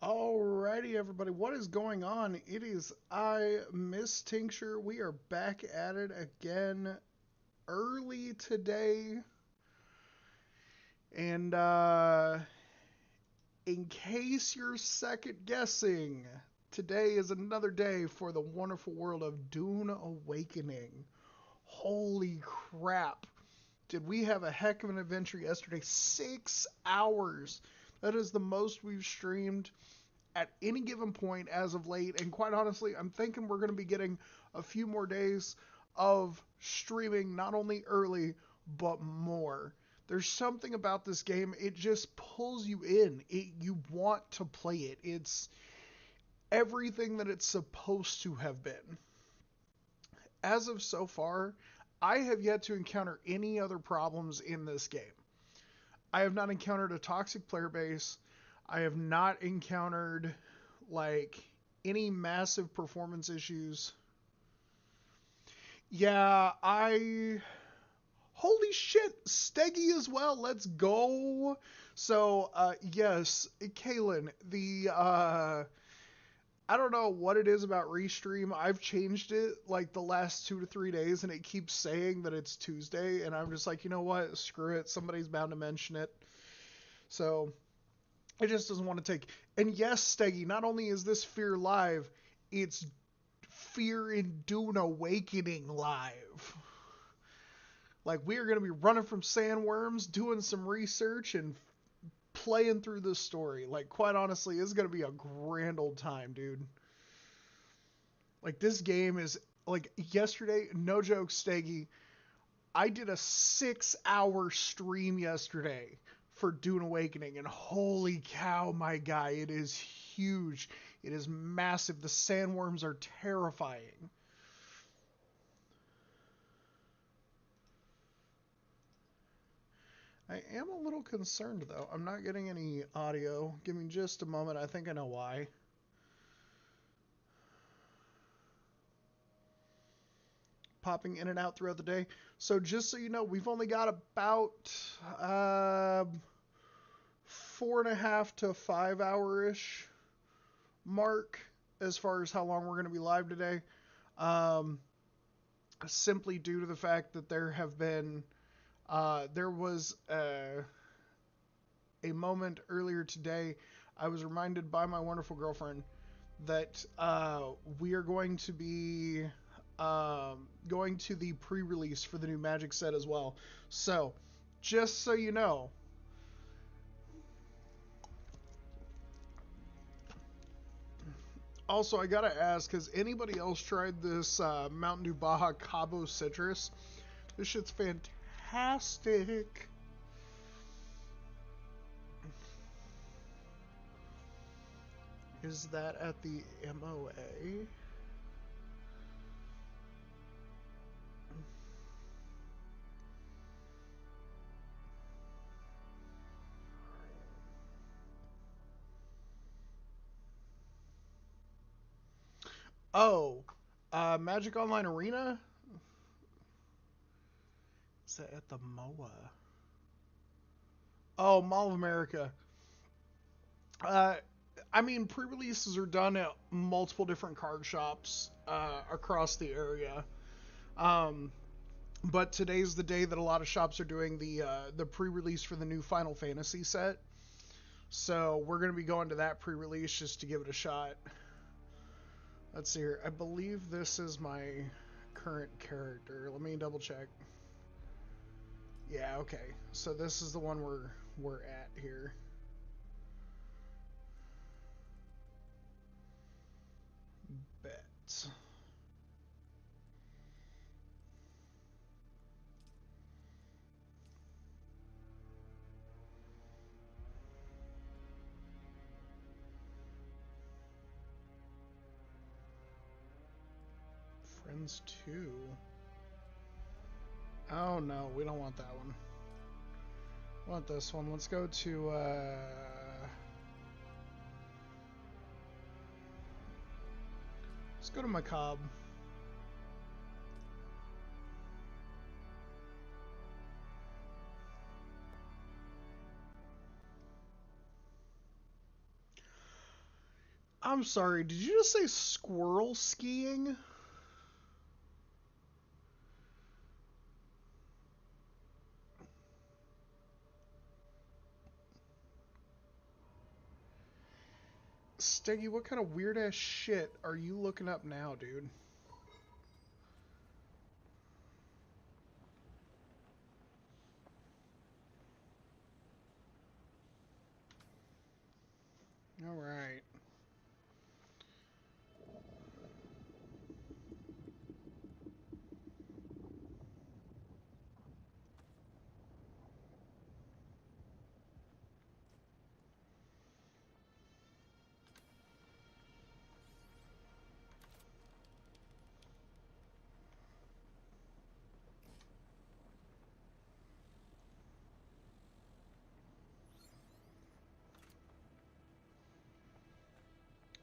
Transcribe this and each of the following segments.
Alrighty, everybody, what is going on? It is I, Ms.Tincture. We are back at it again early today. And in case you're second guessing, today is another day for the wonderful world of Dune Awakening. Holy crap. Did we have a heck of an adventure yesterday? 6 hours. That is the most we've streamed at any given point as of late. And quite honestly, I'm thinking we're going to be getting a few more days of streaming, not only early, but more. There's something about this game, it just pulls you in. You want to play it. It's everything that it's supposed to have been. As of so far, I have yet to encounter any other problems in this game. I have not encountered a toxic player base. I have not encountered like any massive performance issues. Yeah, I holy shit, Steggy as well. Let's go. So, yes, Kalen, the I don't know what it is about Restream. I've changed it like the last 2 to 3 days, and it keeps saying that it's Tuesday, and I'm just like, you know what? Screw it. Somebody's bound to mention it. So it just doesn't want to take. And yes, Steggy, not only is this Fear Live, it's Fear in Dune Awakening Live. Like, we are going to be running from sandworms, doing some research, and playing through this story. Like, quite honestly, it's going to be a grand old time, dude. Like, this game is, like, yesterday, no joke, Steggy, I did a 6 hour stream yesterday for Dune Awakening, and holy cow, my guy, it is huge. It is massive. The sandworms are terrifying. I am a little concerned, though. I'm not getting any audio. Give me just a moment. I think I know why. Popping in and out throughout the day. So just so you know, we've only got about 4.5 to 5 hour-ish mark as far as how long we're going to be live today. Um, Simply due to the fact that there was a moment earlier today. I was reminded by my wonderful girlfriend that we are going to be going to the pre-release for the new Magic set as well. So, just so you know, also, I gotta ask, has anybody else tried this Mountain Dew Baja Cabo Citrus? This shit's fantastic. Is that at the MOA? Oh, Magic Online Arena? Is that at the MOA? Oh, Mall of America. Uh, I mean, pre-releases are done at multiple different card shops across the area. Um, but today's the day that a lot of shops are doing the pre-release for the new Final Fantasy set. So we're gonna be going to that pre-release just to give it a shot. Let's see here. I believe this is my current character. Let me double check. Yeah, okay. So this is the one we're at here. Bet. Friends 2. Oh no, we don't want that one. We want this one. Let's go to let's go to Macabre. I'm sorry, did you just say squirrel skiing? Steggy, what kind of weird ass shit are you looking up now, dude? Alright.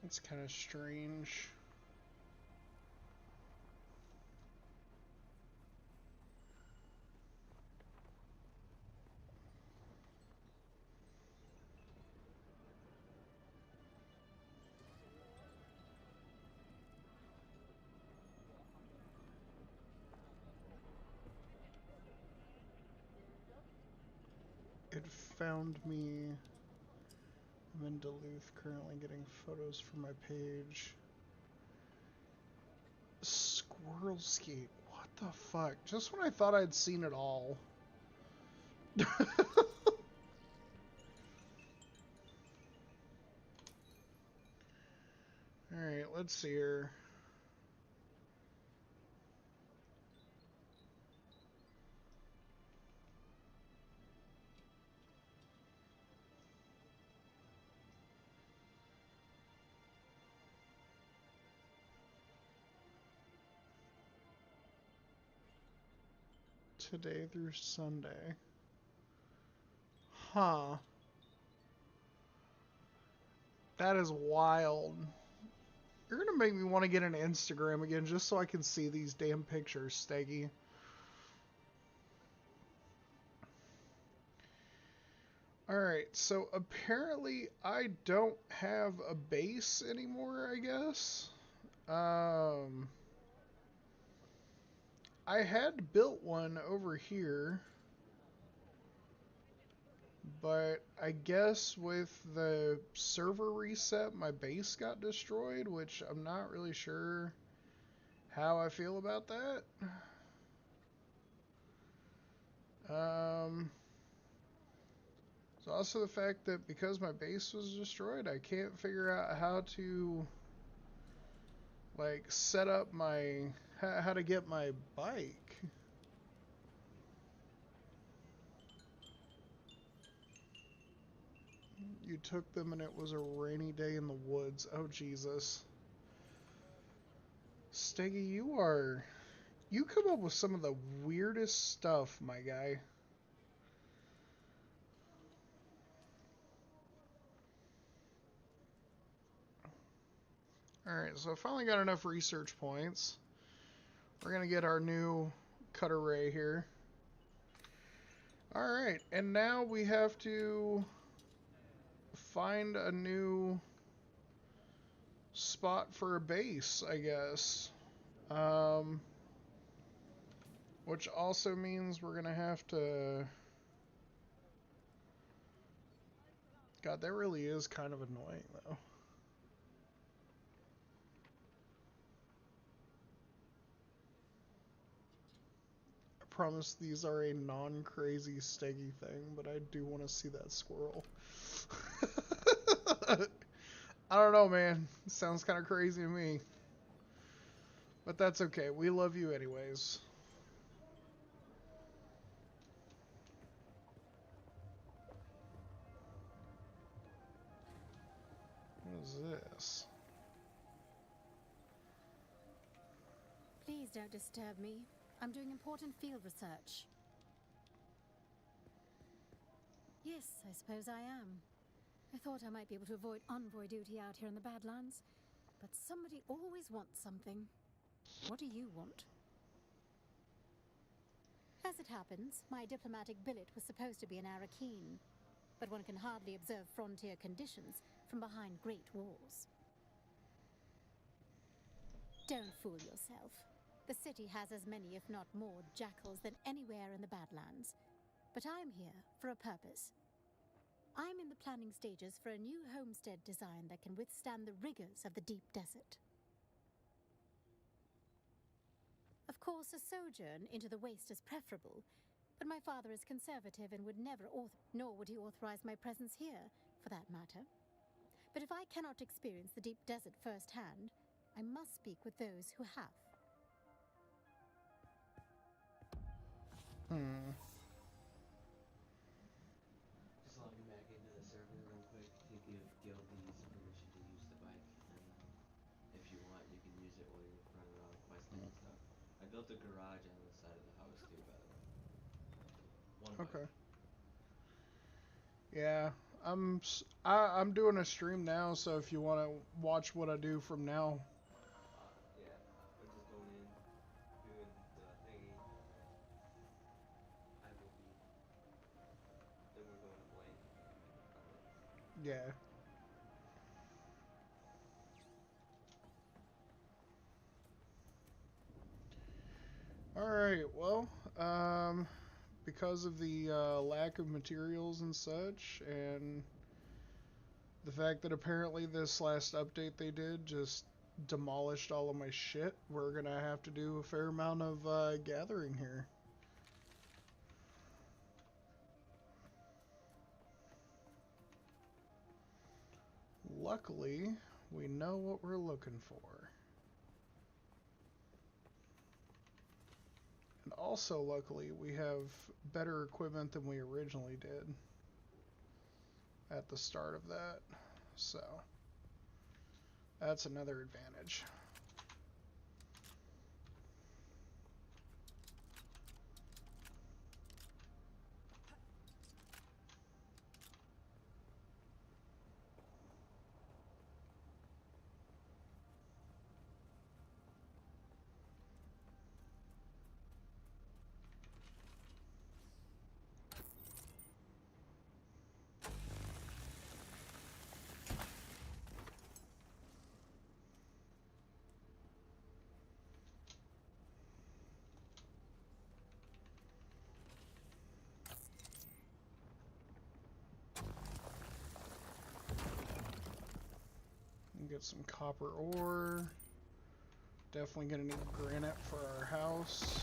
It's kind of strange. It found me. I'm in Duluth currently getting photos for my page. Squirrel skate. What the fuck? Just when I thought I'd seen it all. Alright, let's see here. Today through Sunday. Huh. That is wild. You're gonna make me want to get an Instagram again just so I can see these damn pictures, Steggy. Alright, so apparently I don't have a base anymore, I guess. I had built one over here, but I guess with the server reset, my base got destroyed, which I'm not really sure how I feel about that. It's also the fact that because my base was destroyed, I can't figure out how to like set up my how to get my bike. You took them and it was a rainy day in the woods. Oh Jesus. Steggy, you come up with some of the weirdest stuff, my guy. Alright, so I finally got enough research points. We're gonna get our new cut array here. Alright, and now we have to find a new spot for a base, I guess. Which also means we're gonna have to... God, that really is kind of annoying, though. I promise these are a non-crazy Steggy thing, but I do want to see that squirrel. I don't know, man. It sounds kind of crazy to me. But that's okay. We love you anyways. What is this? Please don't disturb me. I'm doing important field research. Yes, I suppose I am. I thought I might be able to avoid envoy duty out here in the Badlands, but somebody always wants something. What do you want? As it happens, my diplomatic billet was supposed to be in Arakeen, but one can hardly observe frontier conditions from behind great walls. Don't fool yourself. The city has as many, if not more, jackals than anywhere in the Badlands. But I'm here for a purpose. I'm in the planning stages for a new homestead design that can withstand the rigors of the deep desert. Of course, a sojourn into the waste is preferable, but my father is conservative and would never nor would he authorize my presence here, for that matter. But if I cannot experience the deep desert firsthand, I must speak with those who have. Just logging back into the server real quick to give guildies permission to use the bike, and then if you want, you can use it while you're running around questing and stuff. I built a garage on the side of the house too, by the way. One bike. Okay. Yeah, I'm doing a stream now, so if you want to watch what I do from now. Yeah, we're just going in, doing the thingy. I will be. Then we're going to Blaine, probably. Yeah. All right. Well, because of the lack of materials and such, and the fact that apparently this last update they did just demolished all of my shit, we're gonna have to do a fair amount of gathering here. Luckily, we know what we're looking for. And also, luckily, we have better equipment than we originally did at the start of that. So, that's another advantage. Get some copper ore. Definitely gonna need granite for our house.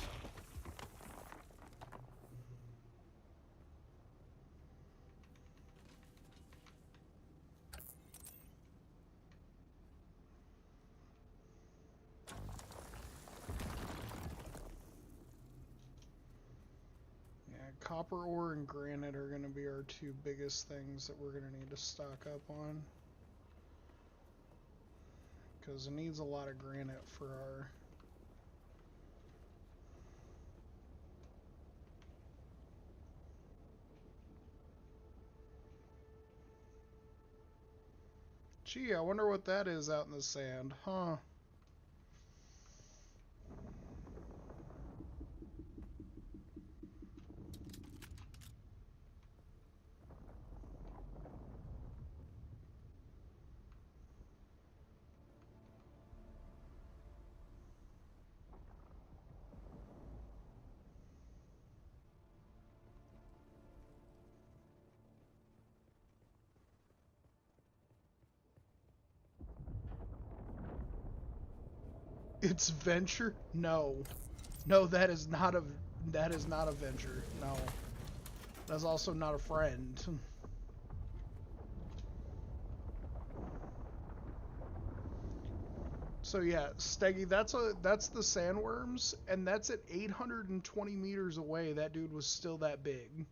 Yeah, copper ore and granite are gonna be our two biggest things that we're gonna need to stock up on. Because it needs a lot of granite for our... Gee, I wonder what that is out in the sand, huh? It's venture? No. No, that is not a venture. No. That's also not a friend. So yeah, Steggy, that's the sandworms, and that's at 820 meters away. That dude was still that big.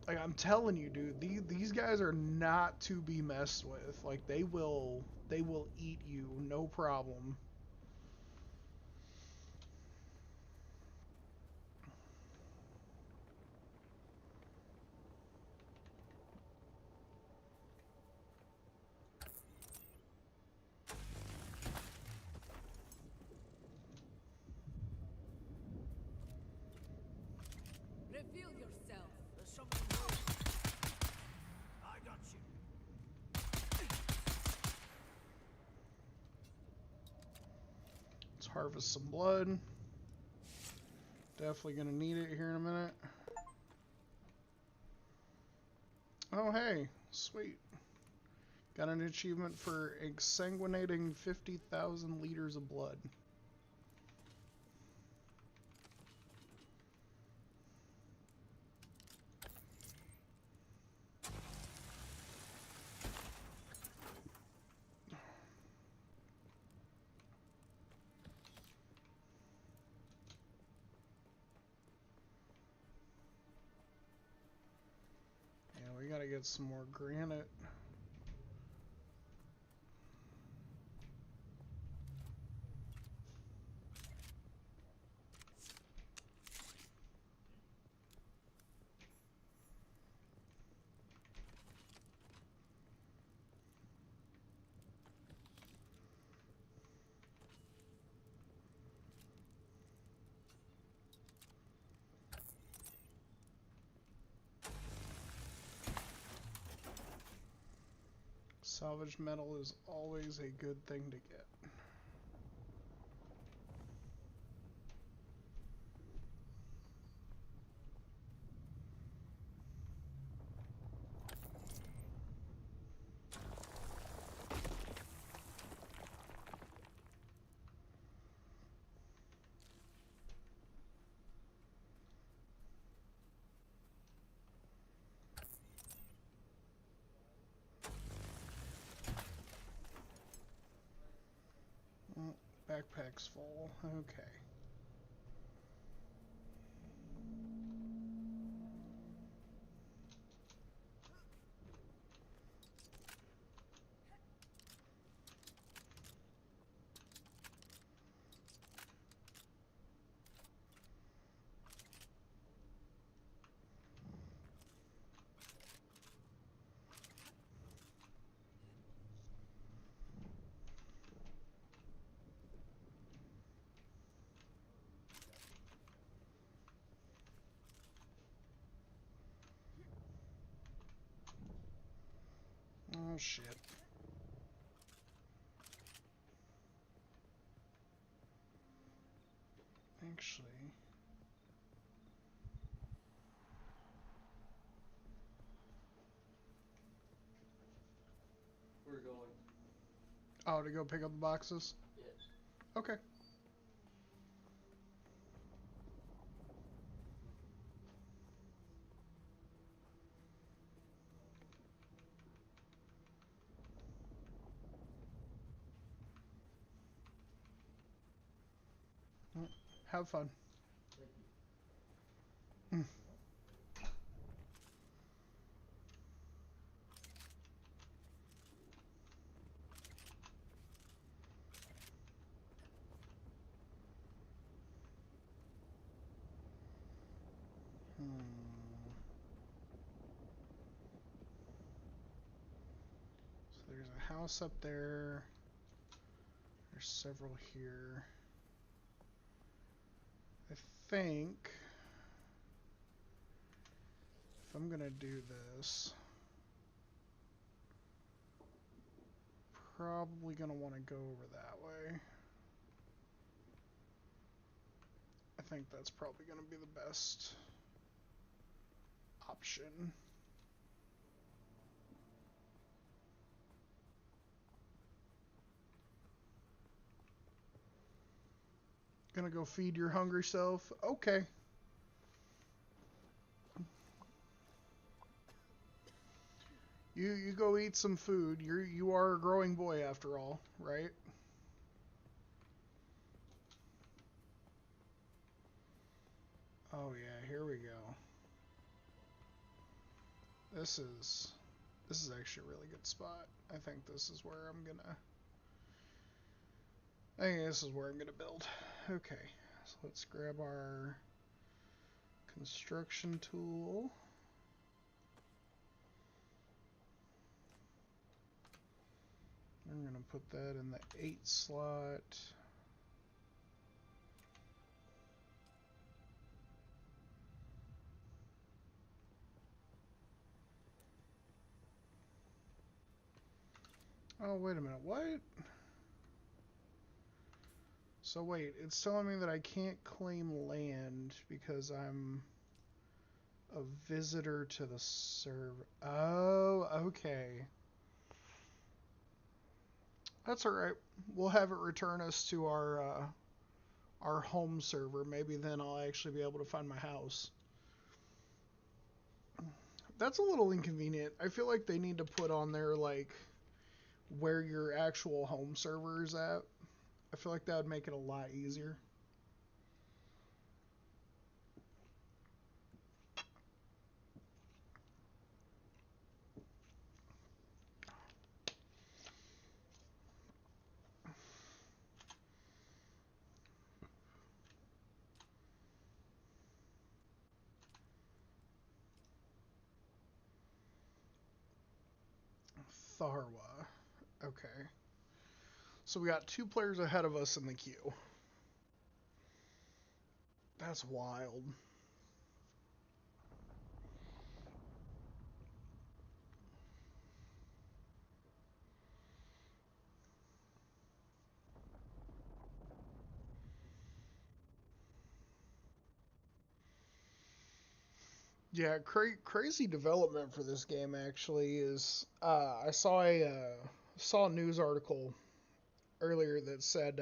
Like, I'm telling you, dude, these guys are not to be messed with. Like, they will eat you, no problem. Reveal yourself. There's something wrong. I got you. Harvest some blood. Definitely gonna need it here in a minute. Oh, hey, sweet. Got an achievement for exsanguinating 50,000 liters of blood. Yeah, we gotta get some more granite. Salvaged metal is always a good thing to get. Backpack's full. Okay. Oh shit. Actually, We're going. oh, to go pick up the boxes? Yeah. Okay. Well, have fun. Thank you. So there's a house up there. There's several here. I think if I'm gonna do this, probably gonna want to go over that way. I think that's probably gonna be the best option. Gonna go feed your hungry self? Okay. You go eat some food. You are a growing boy after all, right? Oh yeah, here we go. This is actually a really good spot. I think this is where I'm gonna I think this is where I'm gonna build. Okay, so let's grab our construction tool. I'm gonna put that in the 8 slot. Oh, wait a minute, what? So wait, it's telling me that I can't claim land because I'm a visitor to the server. Oh, okay. That's all right. We'll have it return us to our home server. Maybe then I'll actually be able to find my house. That's a little inconvenient. I feel like they need to put on there like where your actual home server is at. I feel like that would make it a lot easier. Tharwa. Okay. So we got 2 players ahead of us in the queue. That's wild. Yeah, crazy development for this game actually is I saw a news article earlier that said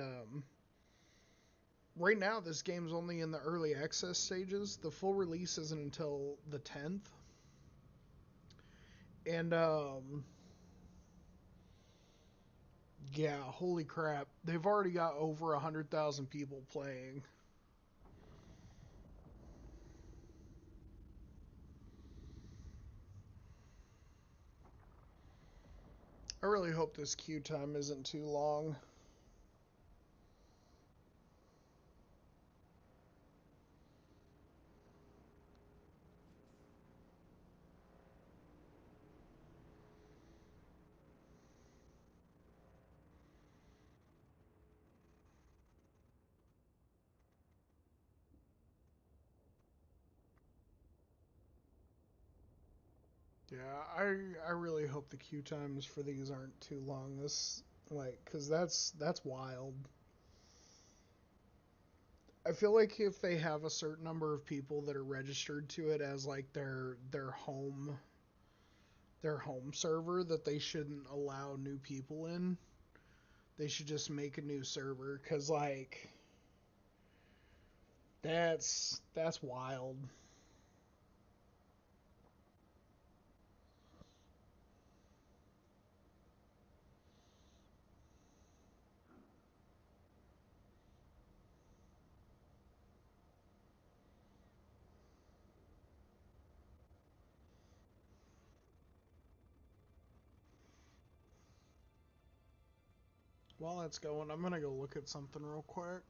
right now this game's only in the early access stages. The full release isn't until the 10th. And yeah, holy crap. They've already got over 100,000 people playing. I really hope this queue time isn't too long. Yeah, I really hope the queue times for these aren't too long. This like cuz that's wild. I feel like if they have a certain number of people that are registered to it as like their home server that they shouldn't allow new people in. They should just make a new server cuz like that's wild. While that's going, I'm going to go look at something real quick.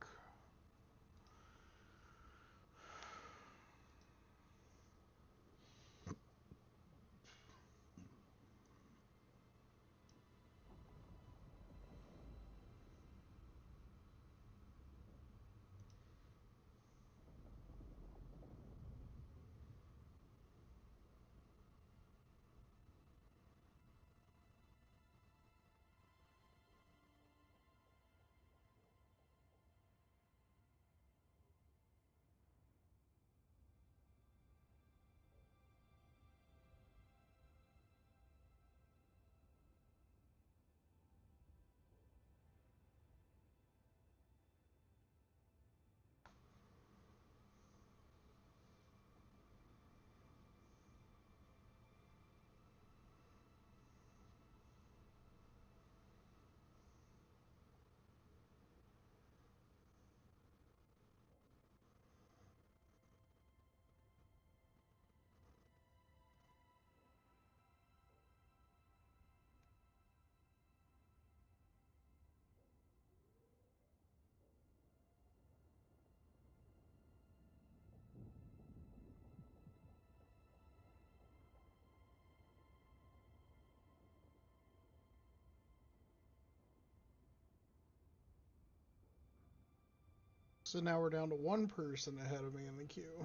So now we're down to one person ahead of me in the queue.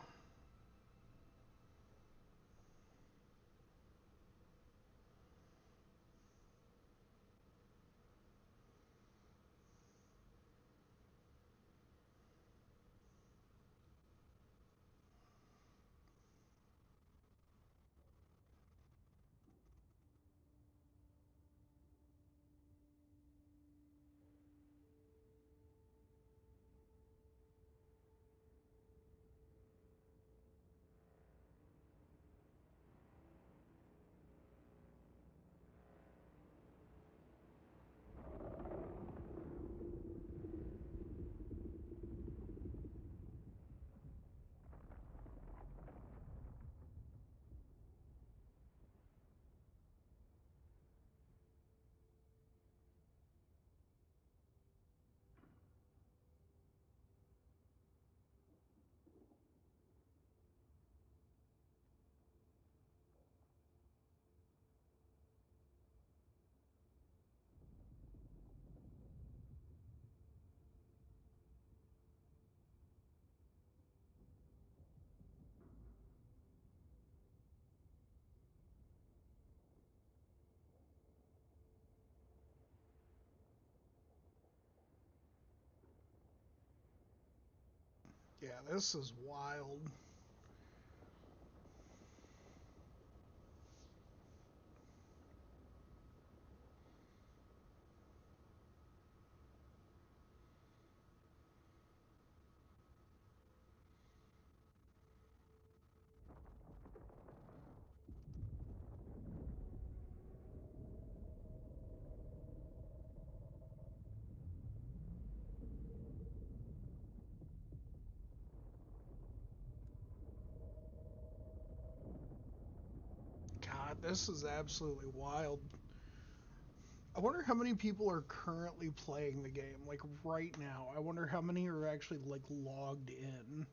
Yeah, this is wild. God, this is absolutely wild. I wonder how many people are currently playing the game, like right now. I wonder how many are actually like logged in.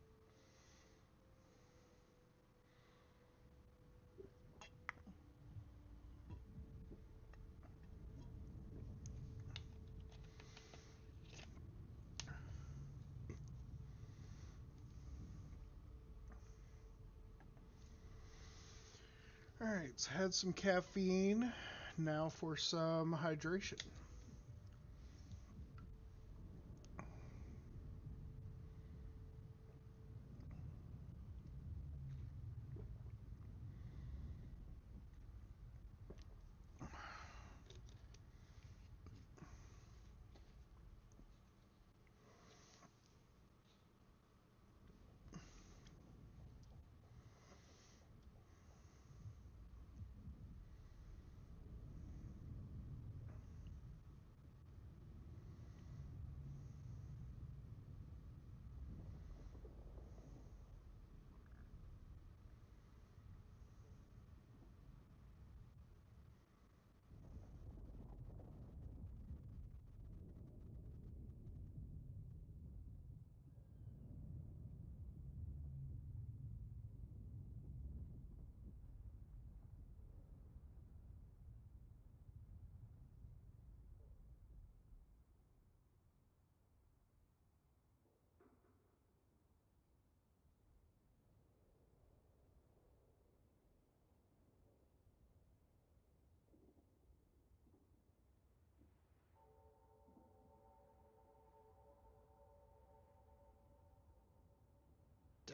All right, so had some caffeine. Now for some hydration.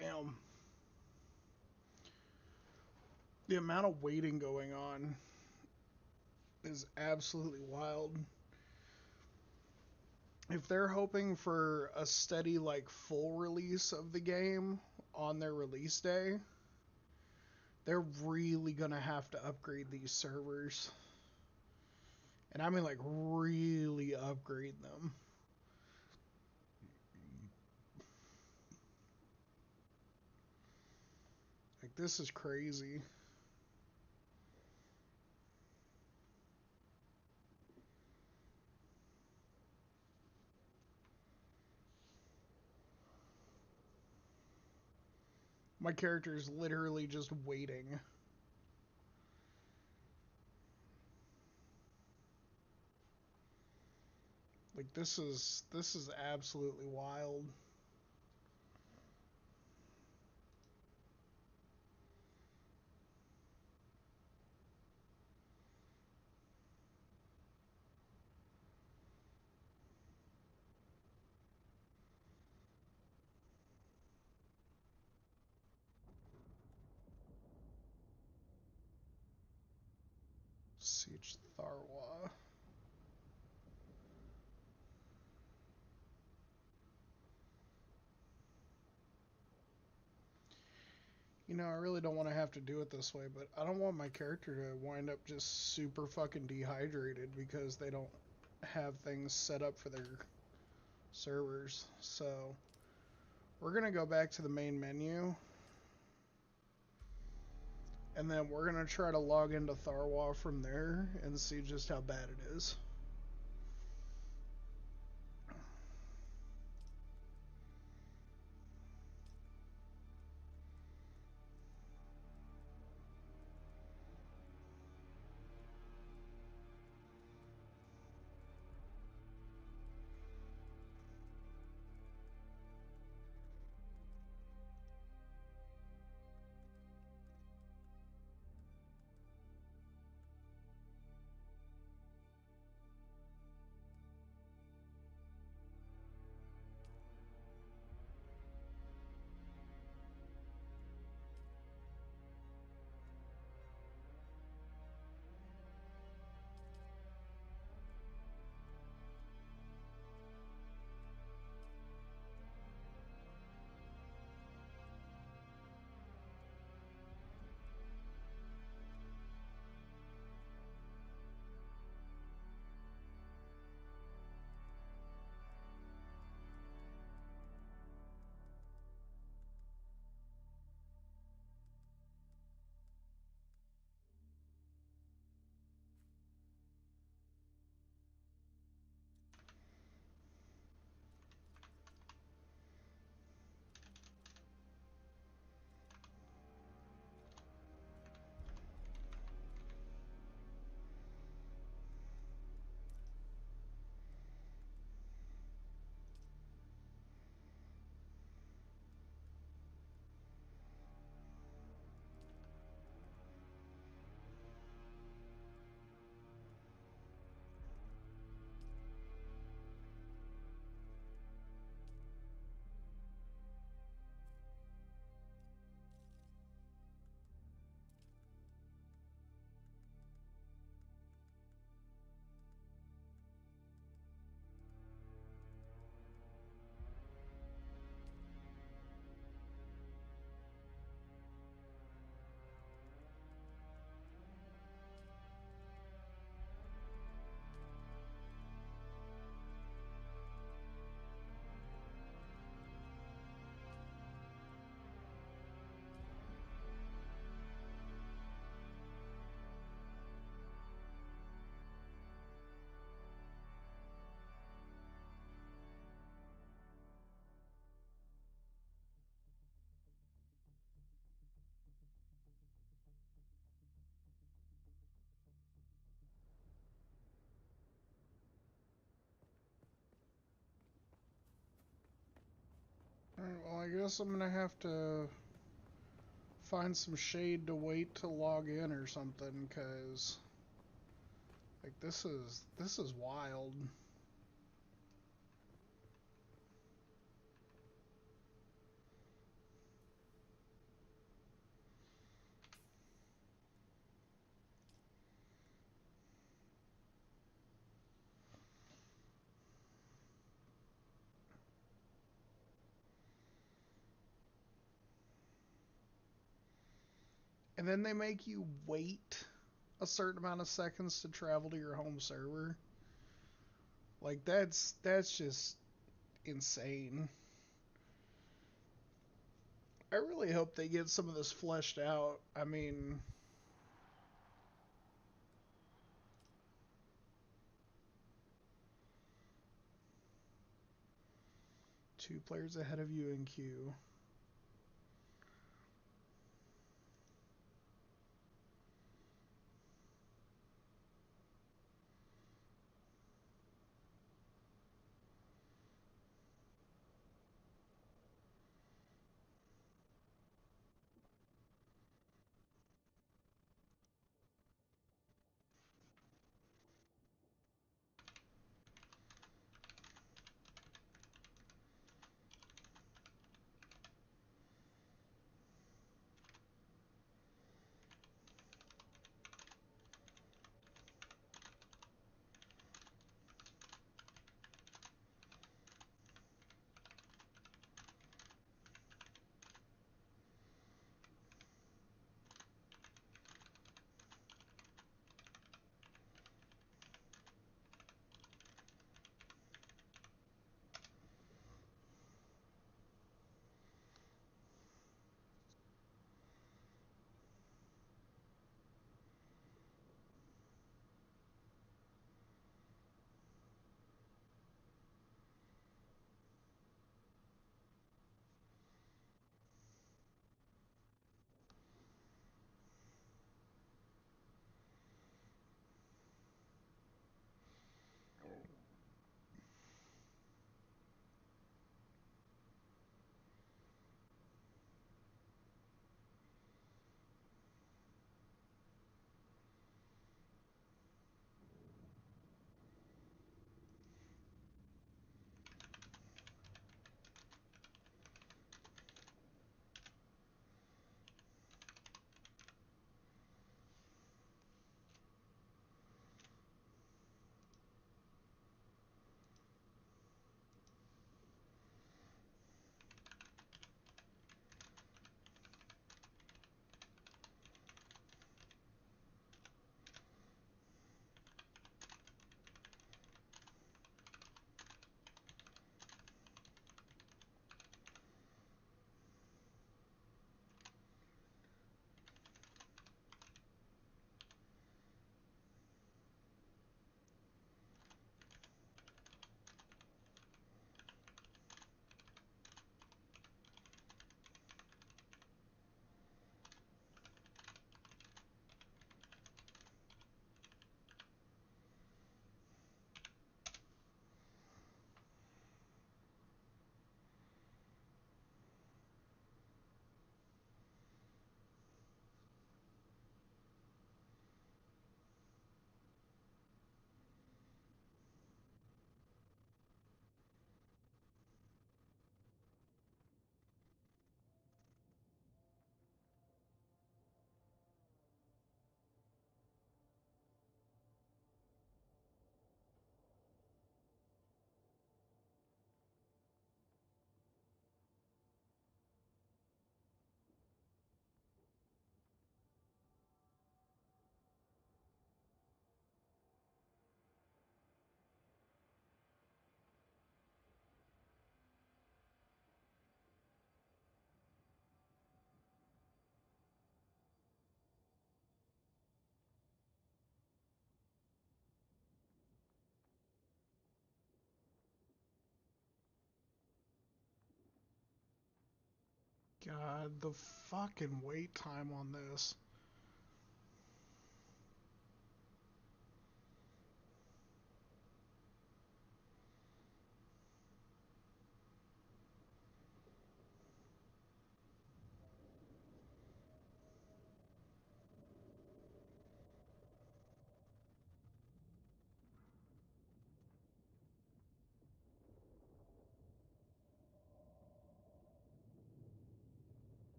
Damn. The amount of waiting going on is absolutely wild. If they're hoping for a steady, like, full release of the game on their release day, they're really gonna have to upgrade these servers. And I mean, like, really upgrade them. Like, this is crazy. My character is literally just waiting. Like, this is absolutely wild. Siege Tharwa. I really don't want to have to do it this way, but I don't want my character to wind up just super fucking dehydrated because they don't have things set up for their servers. So, we're going to go back to the main menu, and then we're going to try to log into Tharwa from there and see just how bad it is. I guess I'm gonna have to find some shade to wait to log in or something, cause like this is wild. And then they make you wait a certain amount of seconds to travel to your home server. Like that's just insane. I really hope they get some of this fleshed out. I mean, 2 players ahead of you in queue. God, the fucking wait time on this.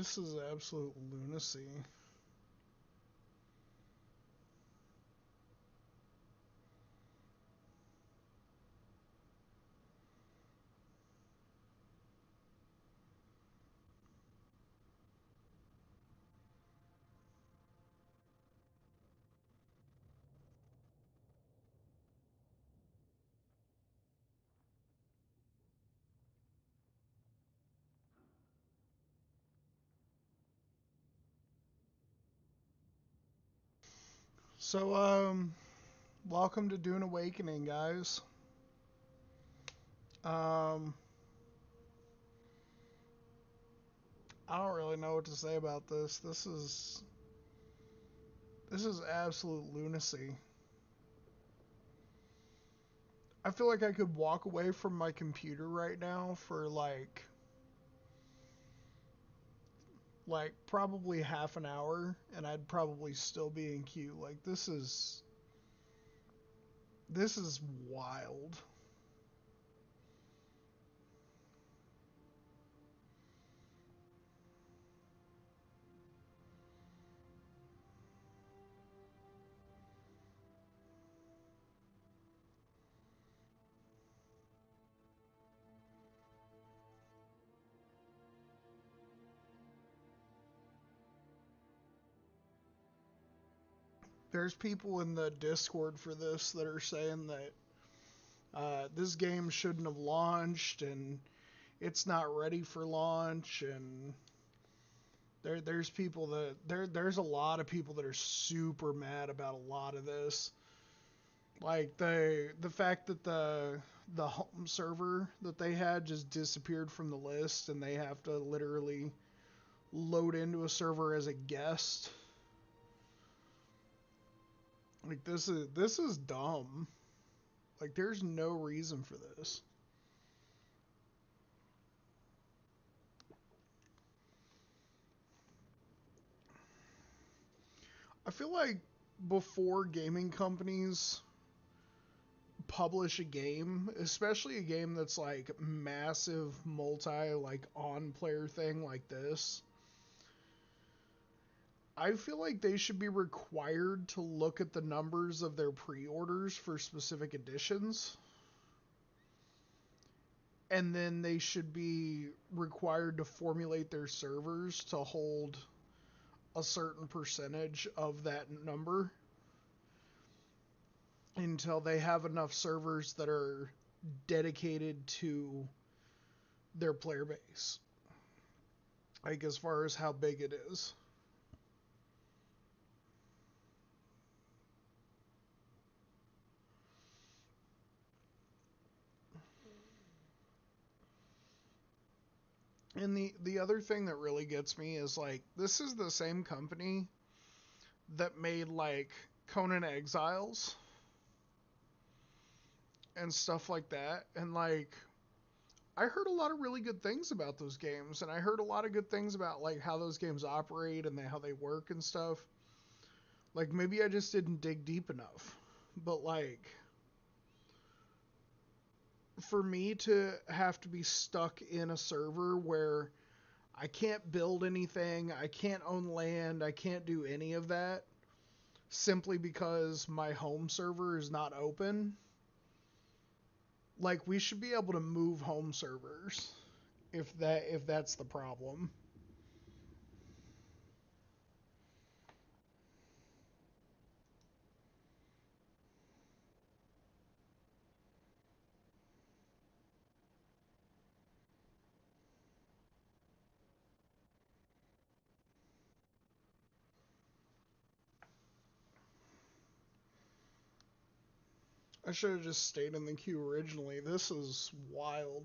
This is absolute lunacy. So, welcome to Dune Awakening, guys. Um, I don't really know what to say about this. This is absolute lunacy. I feel like I could walk away from my computer right now for like probably half an hour and I'd probably still be in queue. Like this is wild. There's people in the Discord for this that are saying that this game shouldn't have launched and it's not ready for launch and there's people that there's a lot of people that are super mad about a lot of this. Like the fact that the home server that they had just disappeared from the list and they have to literally load into a server as a guest. Like this is dumb. Like there's no reason for this. I feel like before gaming companies publish a game, especially a game that's like massive multi like on player thing like this, I feel like they should be required to look at the numbers of their pre-orders for specific editions. And then they should be required to formulate their servers to hold a certain percentage of that number until they have enough servers that are dedicated to their player base. Like as far as how big it is. And the other thing that really gets me is like this is the same company that made like Conan Exiles and stuff like that. And like I heard a lot of really good things about those games and I heard a lot of good things about like how those games operate and how they work and stuff. Like maybe I just didn't dig deep enough. But like for me to have to be stuck in a server where I can't build anything, I can't own land, I can't do any of that simply because my home server is not open. Like we should be able to move home servers if that's the problem. I should have just stayed in the queue originally. This is wild.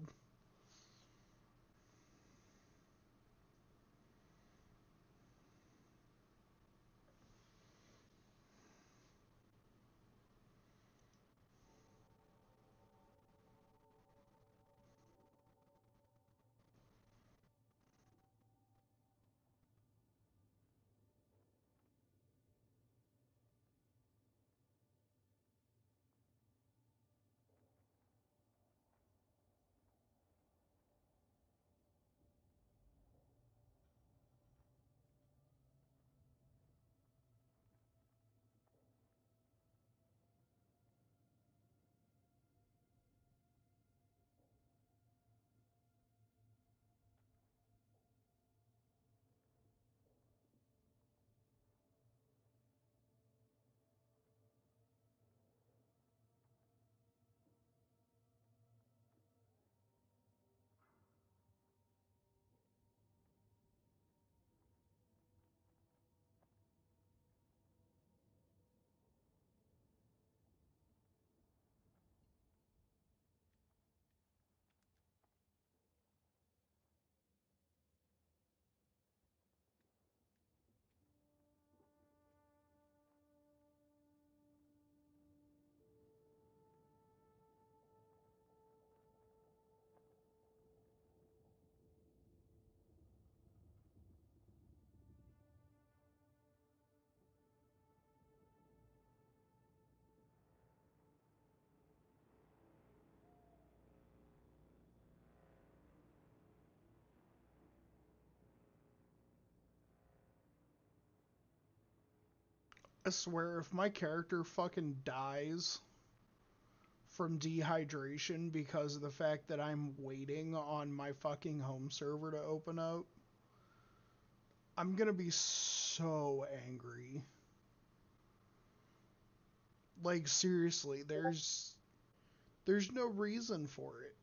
I swear, if my character fucking dies from dehydration because of the fact that I'm waiting on my fucking home server to open up, I'm gonna be so angry. Like seriously, there's no reason for it.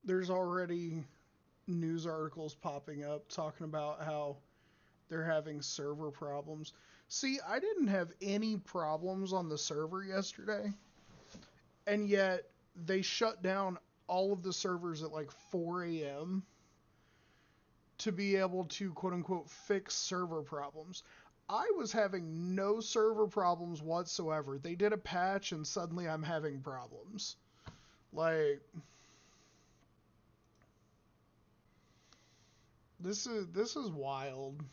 There's already news articles popping up talking about how they're having server problems. See, I didn't have any problems on the server yesterday, and yet they shut down all of the servers at like 4 a.m. to be able to quote unquote fix server problems. I was having no server problems whatsoever. They did a patch and suddenly I'm having problems. Like this is wild.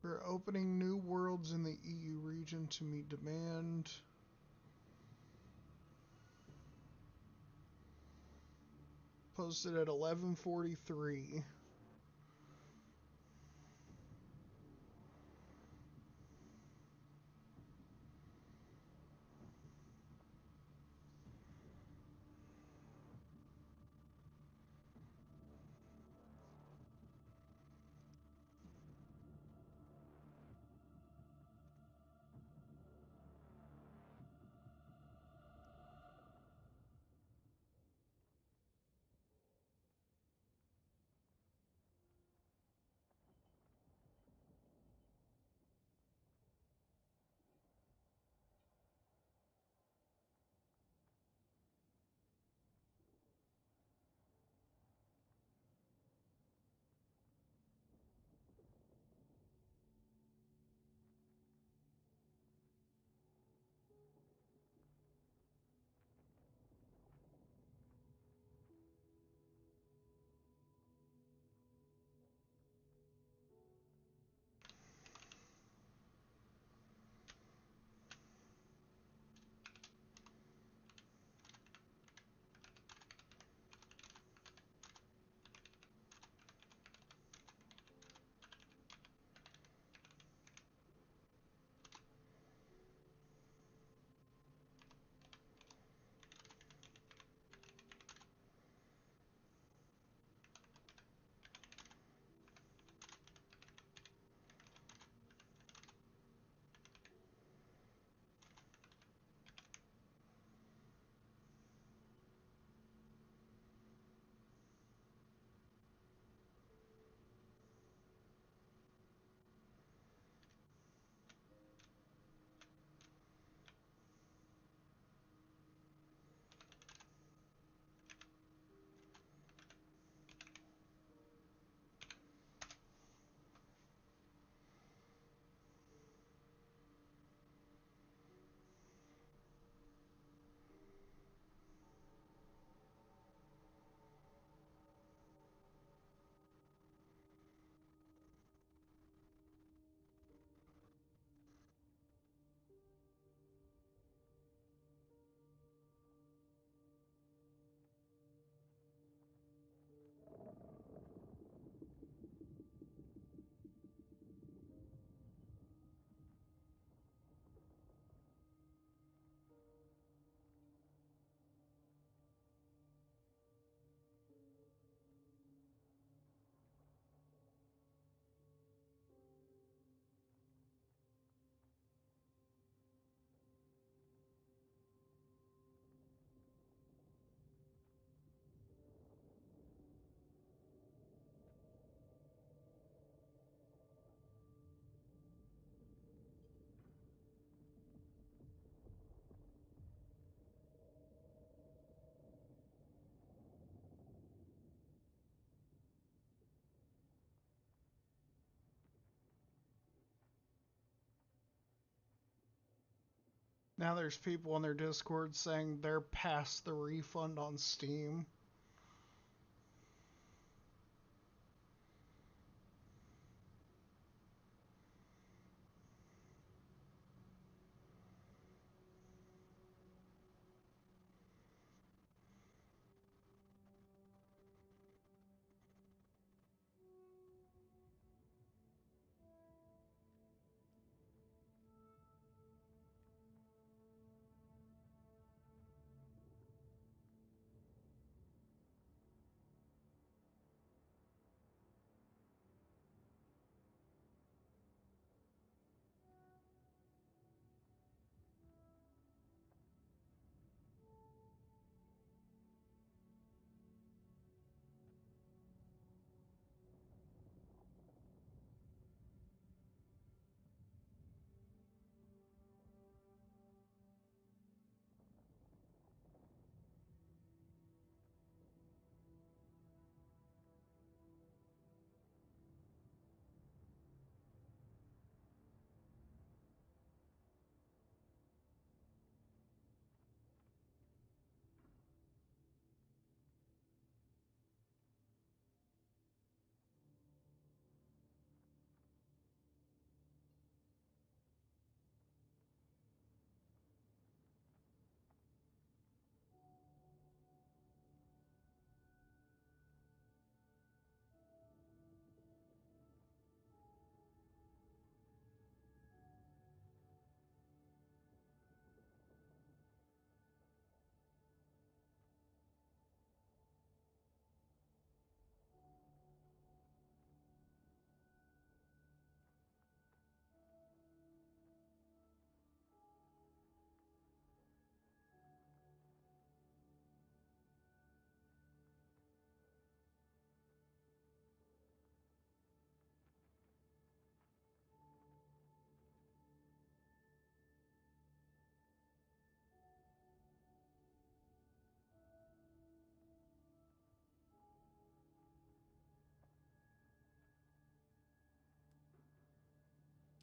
We're opening new worlds in the EU region to meet demand. Posted at 11:43. Now there's people in their Discord saying they're past the refund on Steam.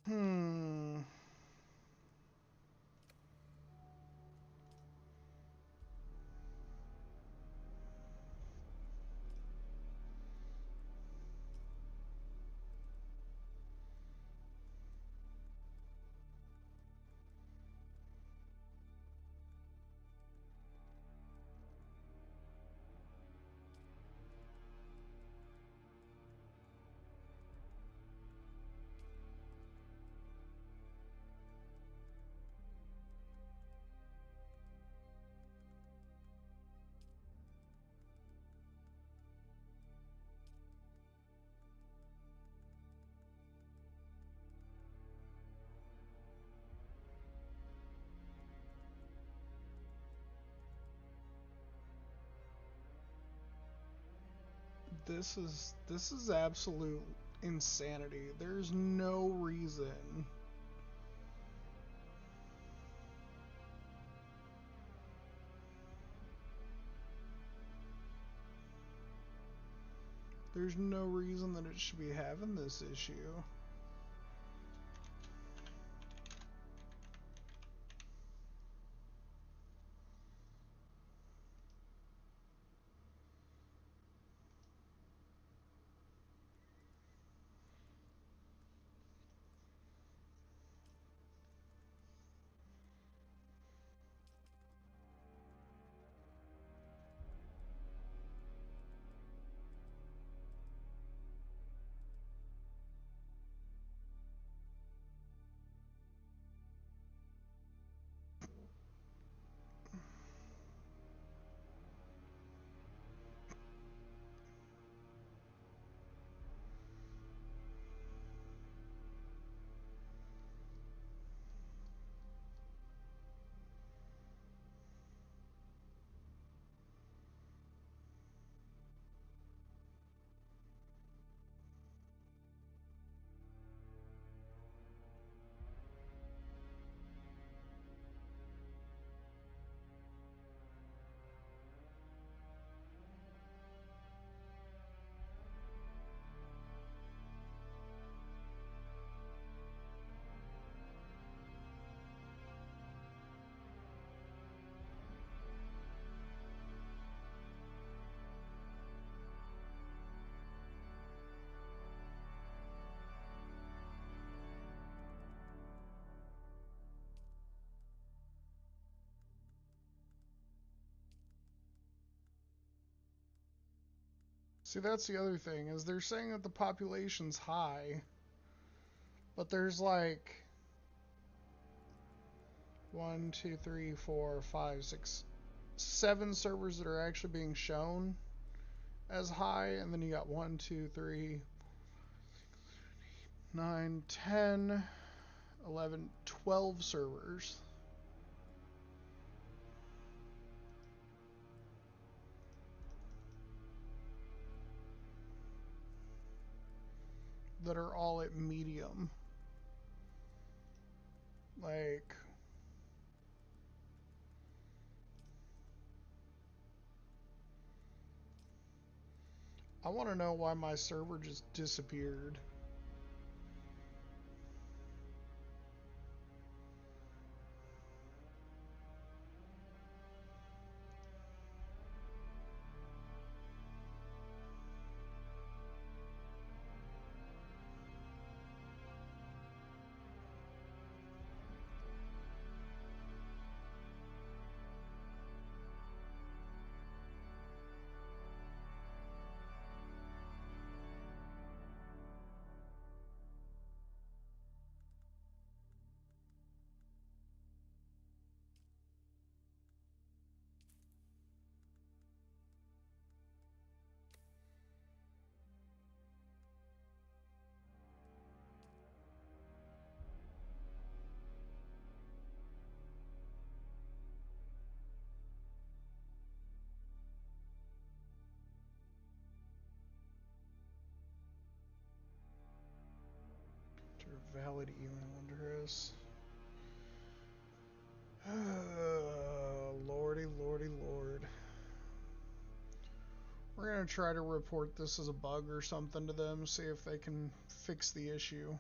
Hmm. This is absolute insanity. There's no reason. There's no reason that it should be having this issue. See, that's the other thing, is they're saying that the population's high, but there's like 1, 2, 3, 4, 5, 6, 7 servers that are actually being shown as high, and then you got 1, 2, 3, 9, 10, 11, 12 servers that are all at medium. Like, I want to know why my server just disappeared. Valid email address. Lordy, lordy, lord. We're gonna try to report this as a bug or something to them, see if they can fix the issue.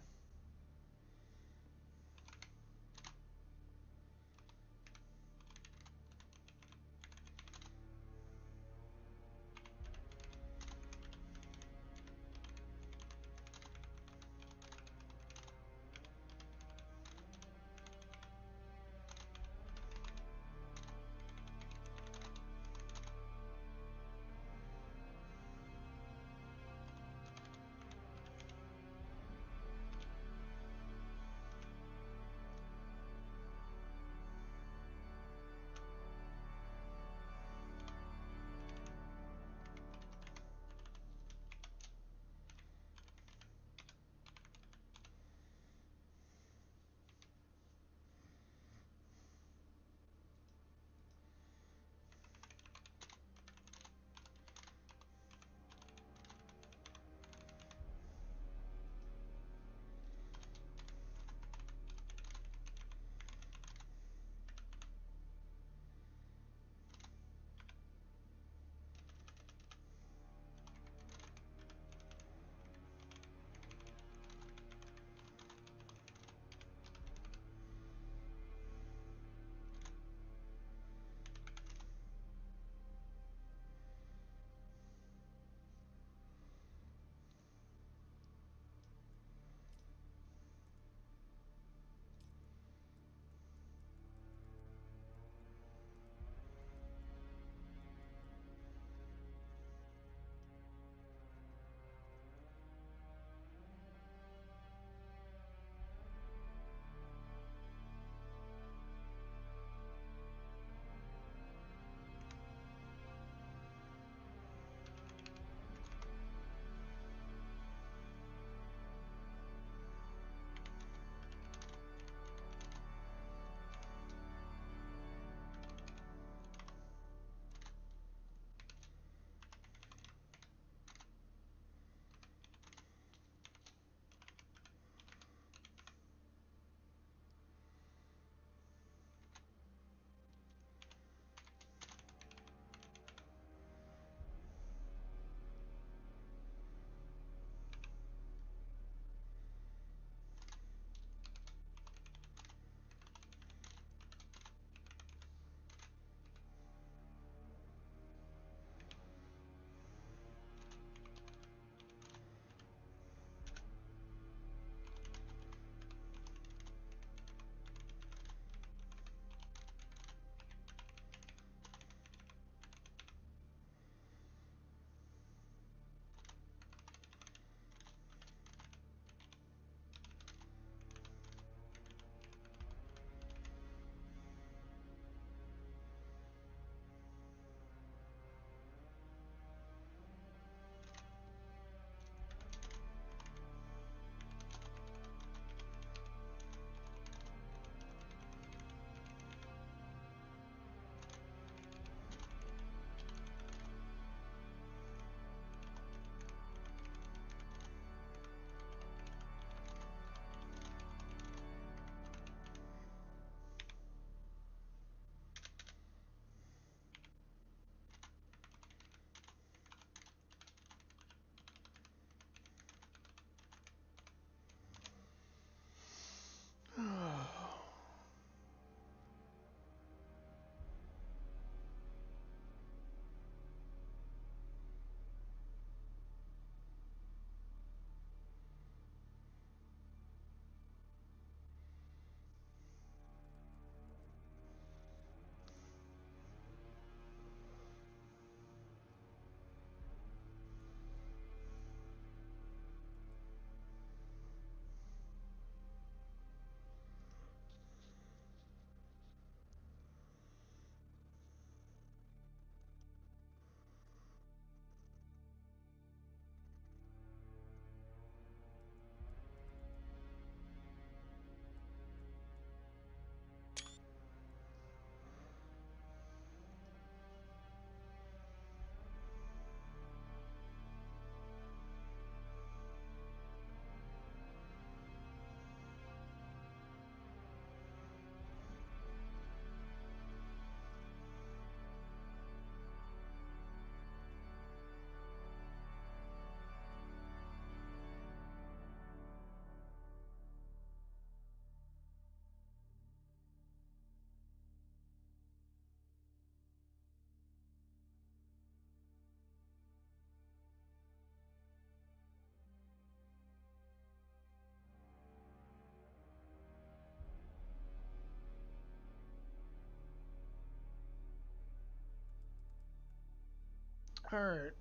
Alright,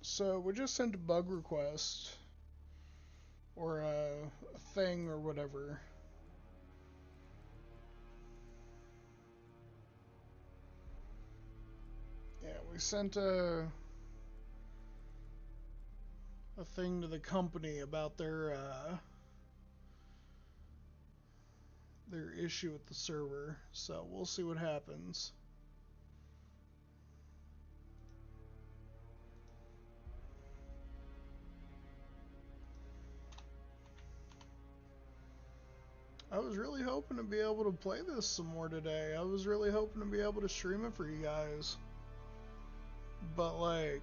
so we just sent a bug request, or a thing, or whatever. Yeah, we sent a thing to the company about their issue with the server, so we'll see what happens. I was really hoping to be able to play this some more today. I was really hoping to be able to stream it for you guys. But like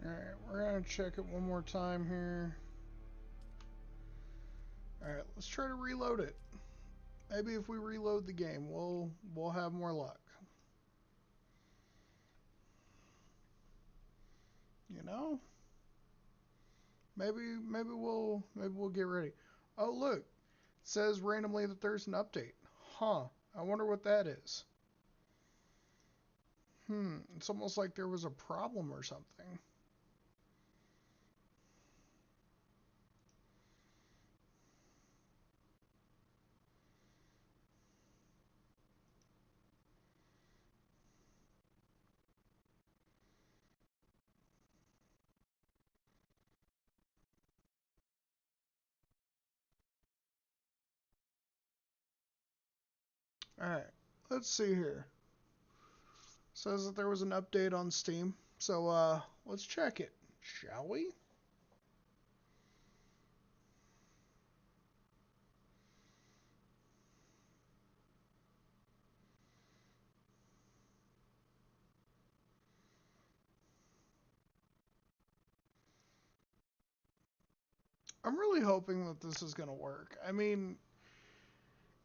Alright, we're gonna check it one more time here. Alright, let's try to reload it. Maybe if we reload the game, we'll have more luck. You know? Maybe we'll get ready. Oh look, it says randomly that there's an update. Huh. I wonder what that is. It's almost like there was a problem or something. All right, let's see here. Says that there was an update on Steam, so let's check it, shall we? I'm really hoping that this is going to work. I mean,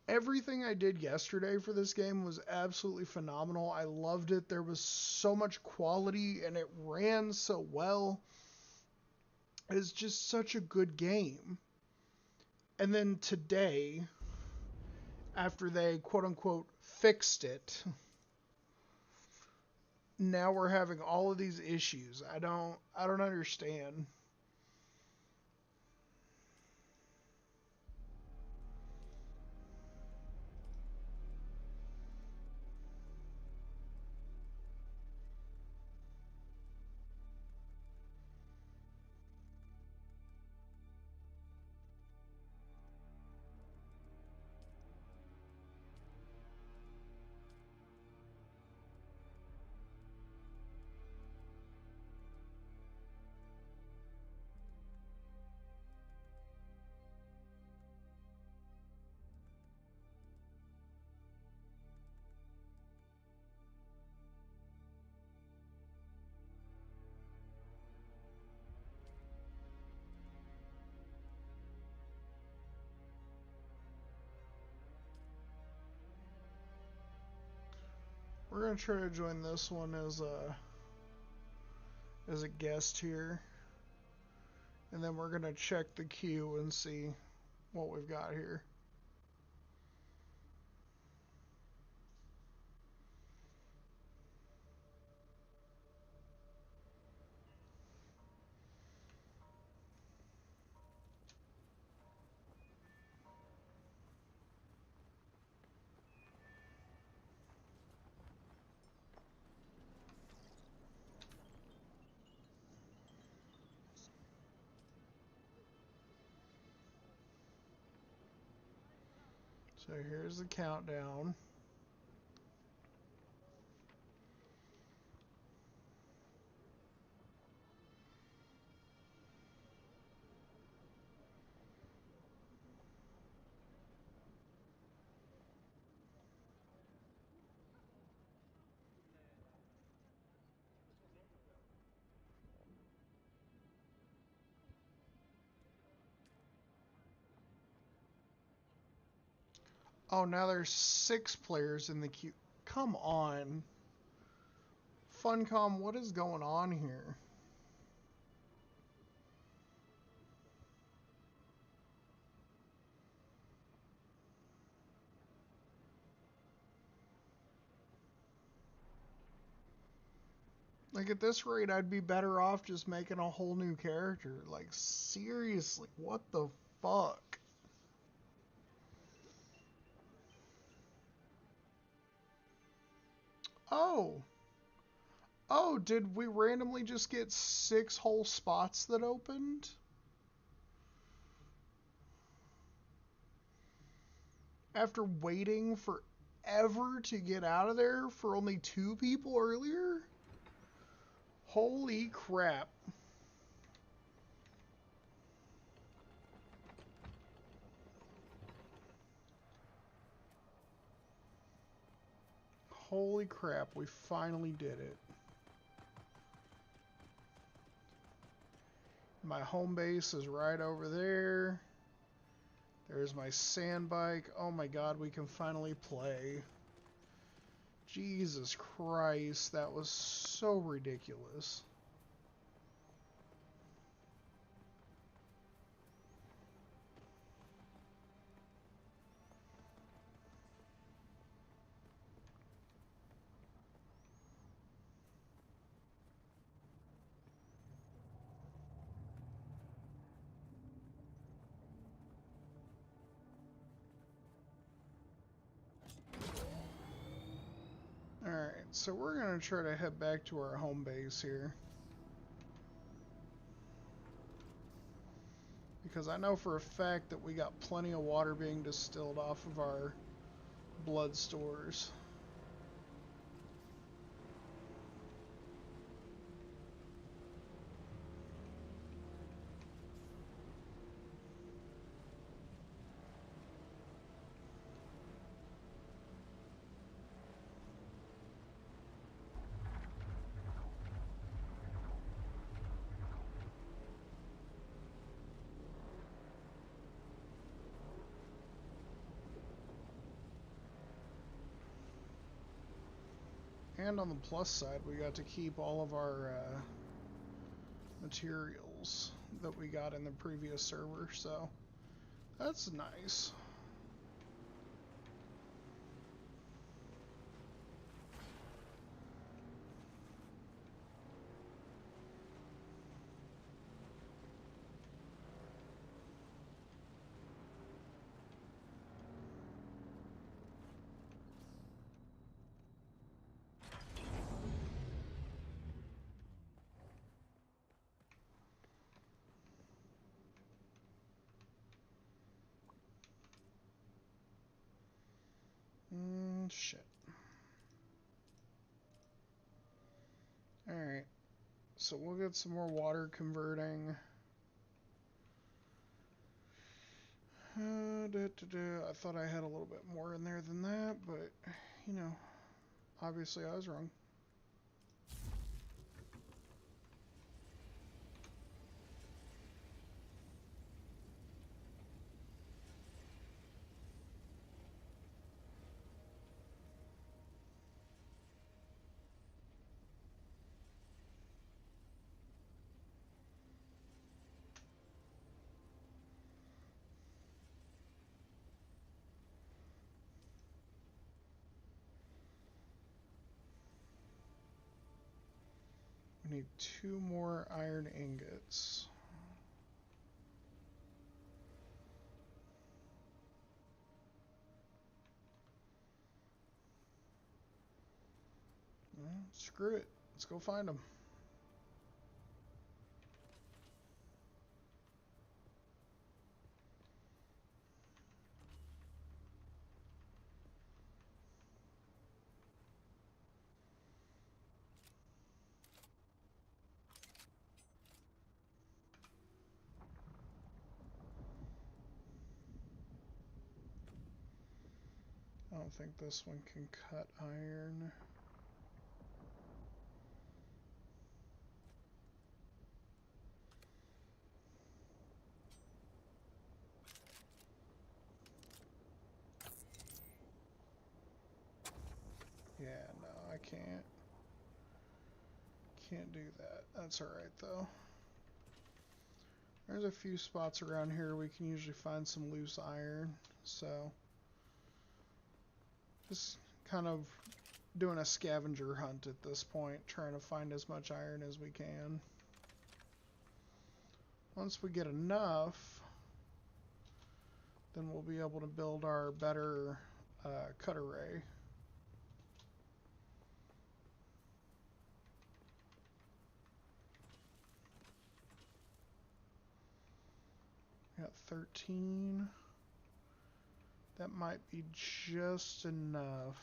everything I did yesterday for this game was absolutely phenomenal. I loved it. There was so much quality and it ran so well. It's just such a good game. And then today, after they quote unquote fixed it, now we're having all of these issues. I don't understand. We're gonna try to join this one as a guest here, and then we're gonna check the queue and see what we've got here. So here's the countdown. Oh, now there's 6 players in the queue. Come on. Funcom, what is going on here? Like, at this rate, I'd be better off just making a whole new character. Like, seriously, what the fuck? Oh. Oh, did we randomly just get 6 whole spots that opened? After waiting forever to get out of there for only 2 people earlier? Holy crap. Holy crap, we finally did it. My home base is right over there. There's my sand bike. Oh my god, we can finally play. Jesus Christ, that was so ridiculous. So we're going to try to head back to our home base here. Because I know for a fact that we got plenty of water being distilled off of our blood stores. And on the plus side, we got to keep all of our materials that we got in the previous server, so that's nice. Shit. Alright. So we'll get some more water converting. I thought I had a little bit more in there than that, but, you know, obviously I was wrong. We need 2 more iron ingots. Well, screw it. Let's go find them. I don't think this one can cut iron. Yeah, no, I can't. Can't do that. That's alright, though. There's a few spots around here we can usually find some loose iron, so just kind of doing a scavenger hunt at this point, trying to find as much iron as we can. Once we get enough, then we'll be able to build our better cut array. Got 13. That might be just enough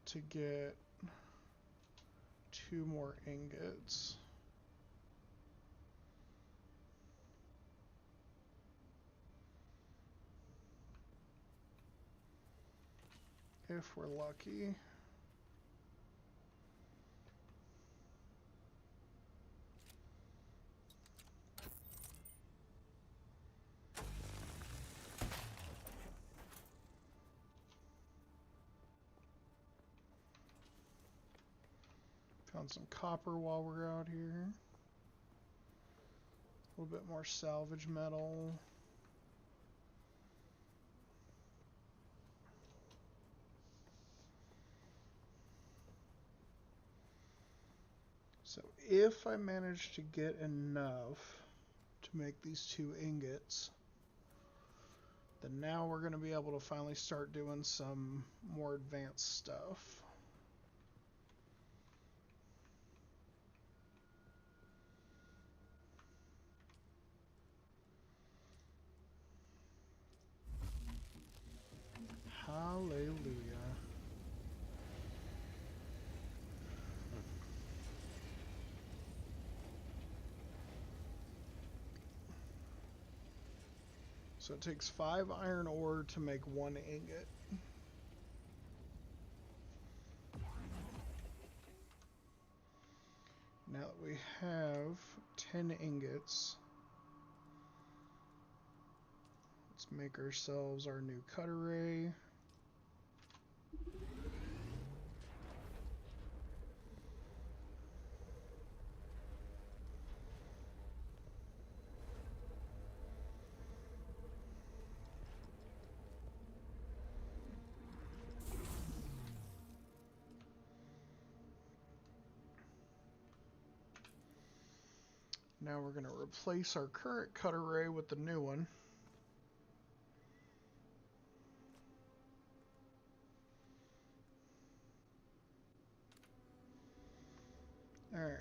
to get 2 more ingots. If we're lucky. Found some copper while we're out here. A little bit more salvage metal. So if I manage to get enough to make these 2 ingots, then now we're going to be able to finally start doing some more advanced stuff. So it takes 5 iron ore to make 1 ingot. Now that we have 10 ingots, let's make ourselves our new cut array. Now we're going to replace our current cut array with the new one. Alright.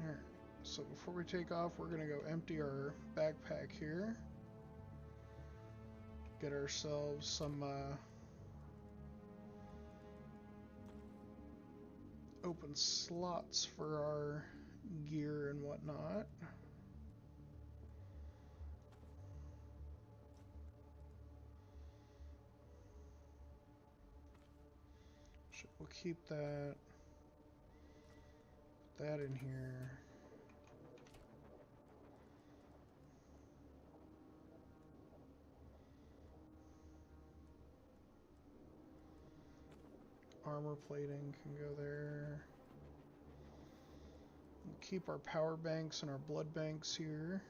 Alright, so before we take off, we're going to go empty our backpack here. Get ourselves some open slots for our gear and whatnot. We'll keep that. Put that in here. Armor plating can go there. We'll keep our power banks and our blood banks here.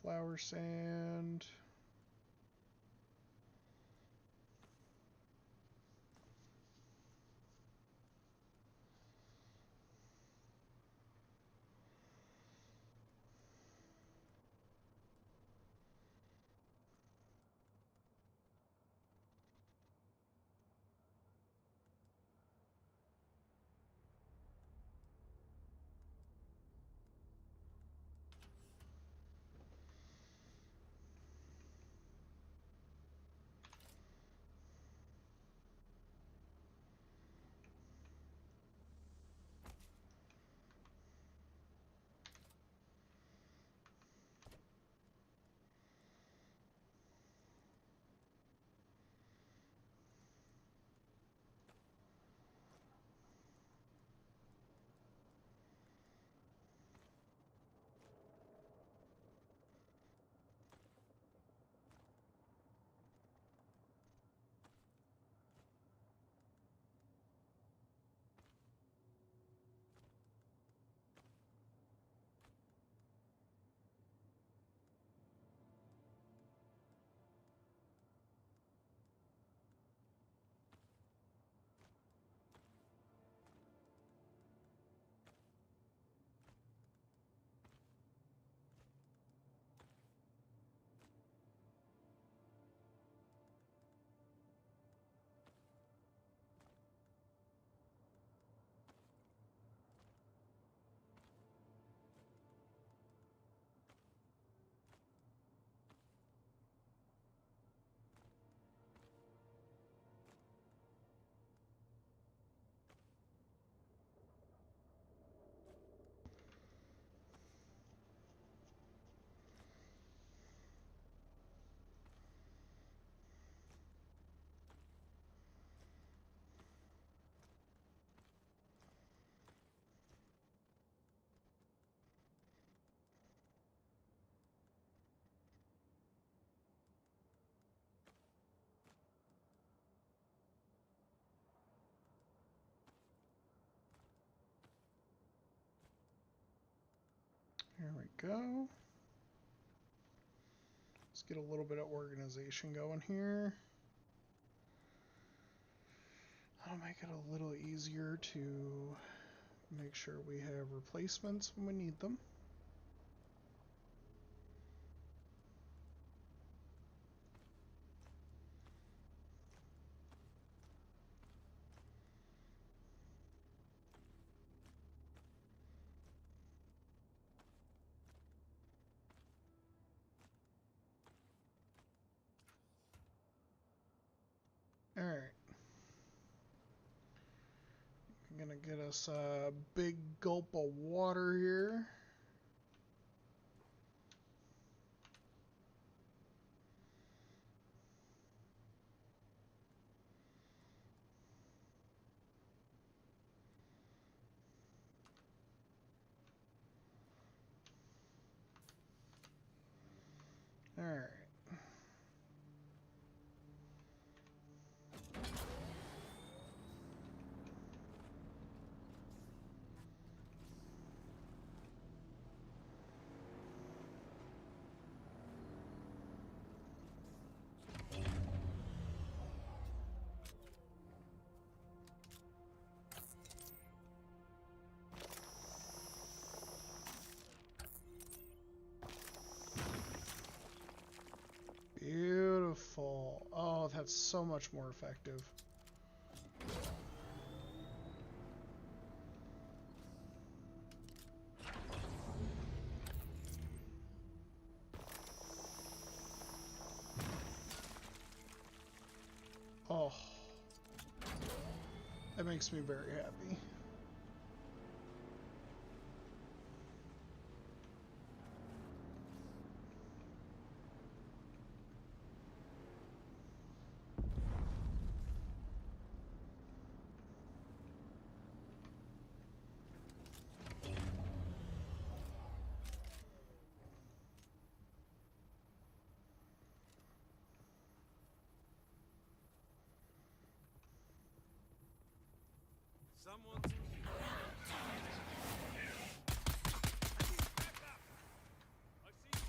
Flour sand. Here we go. Let's get a little bit of organization going here. That'll make it a little easier to make sure we have replacements when we need them. All right. I'm gonna get us a big gulp of water here. All right. Beautiful. Oh, that's so much more effective. Oh, that makes me very happy. Someone's in here. Back up! I see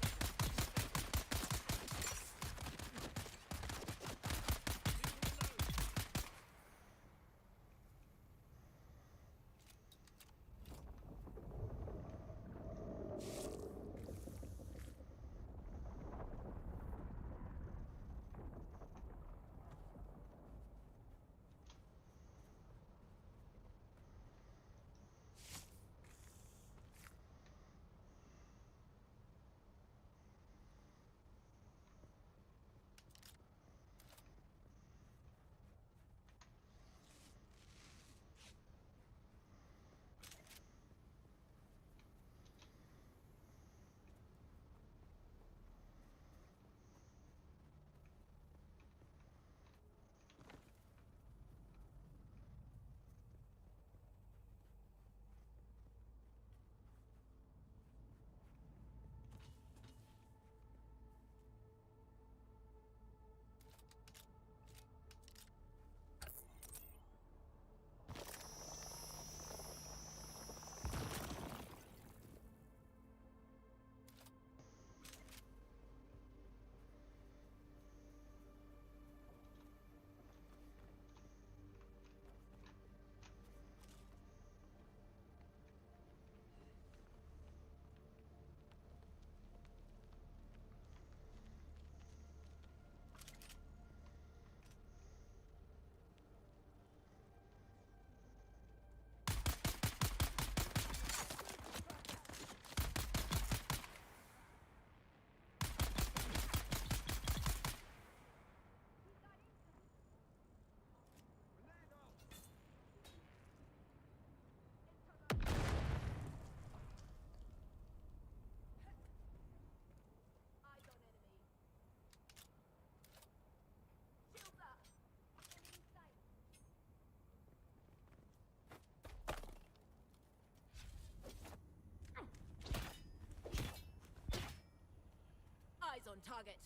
Eyes on target.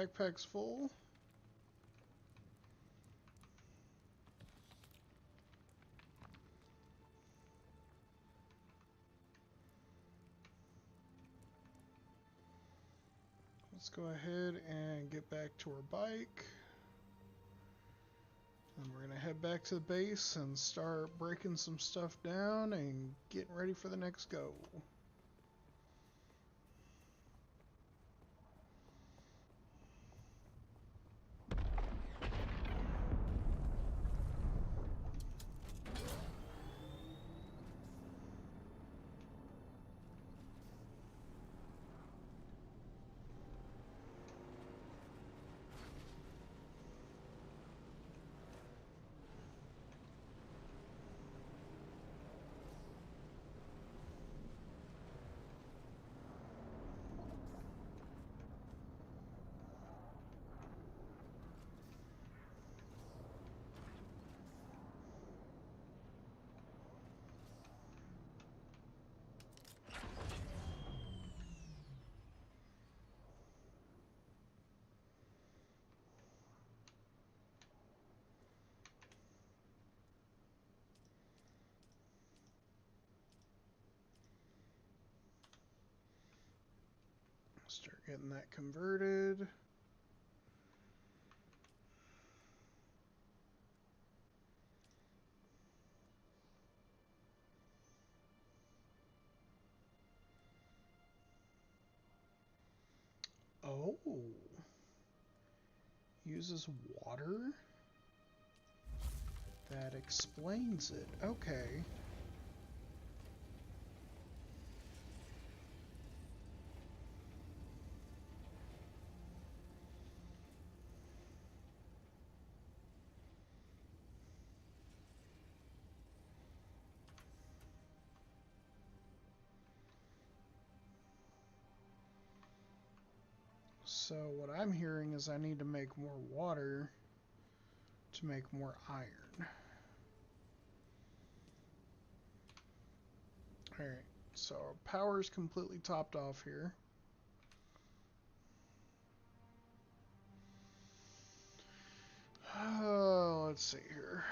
Backpack's full. Let's go ahead and get back to our bike. And we're going to head back to the base and start breaking some stuff down and getting ready for the next go. Start getting that converted. Oh. Uses water? That explains it. Okay. So what I'm hearing is I need to make more water to make more iron. Alright, so our power's completely topped off here. Let's see here.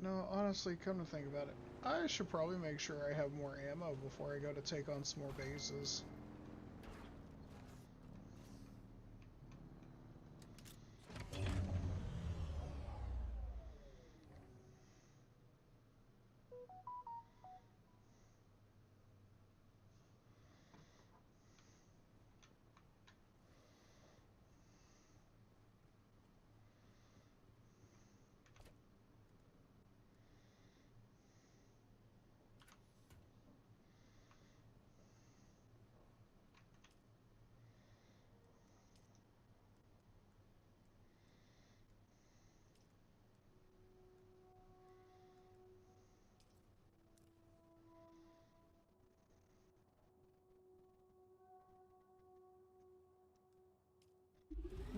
No, honestly, come to think about it, I should probably make sure I have more ammo before I go to take on some more bases.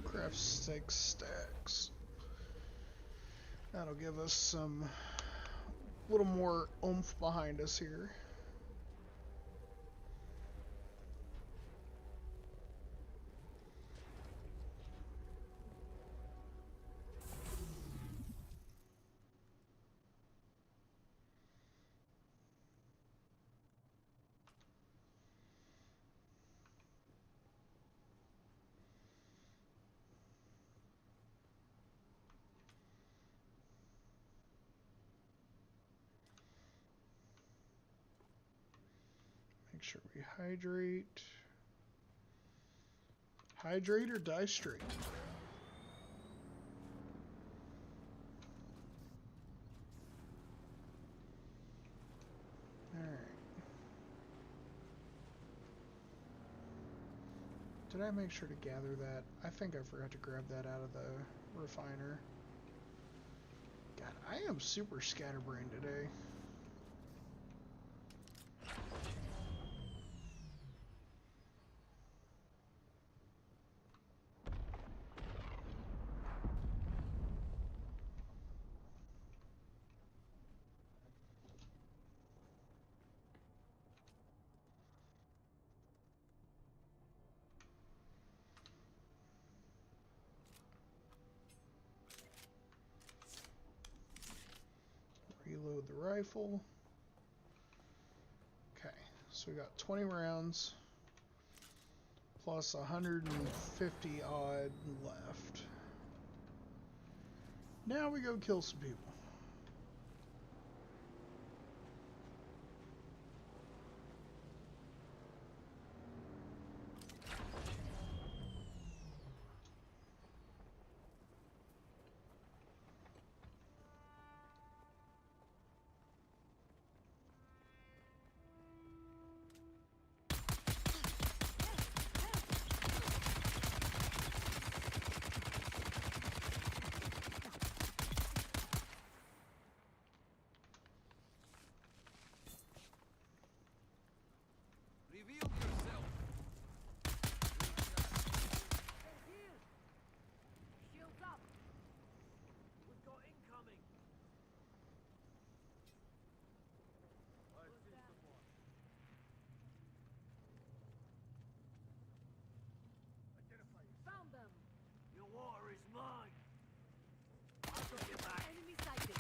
Craft 6 stacks. That'll give us some little more oomph behind us here. Make sure we hydrate. Hydrate or die straight. Alright. Did I make sure to gather that? I think I forgot to grab that out of the refiner. God, I am super scatterbrained today. Reload the rifle. Okay, so we got 20 rounds plus 150 odd left. Now we go kill some people. Reveal yourself. Shields up! We've got incoming! I see someone. Identify yourself. Found them! Your water is mine! I took it back! Enemy sighted!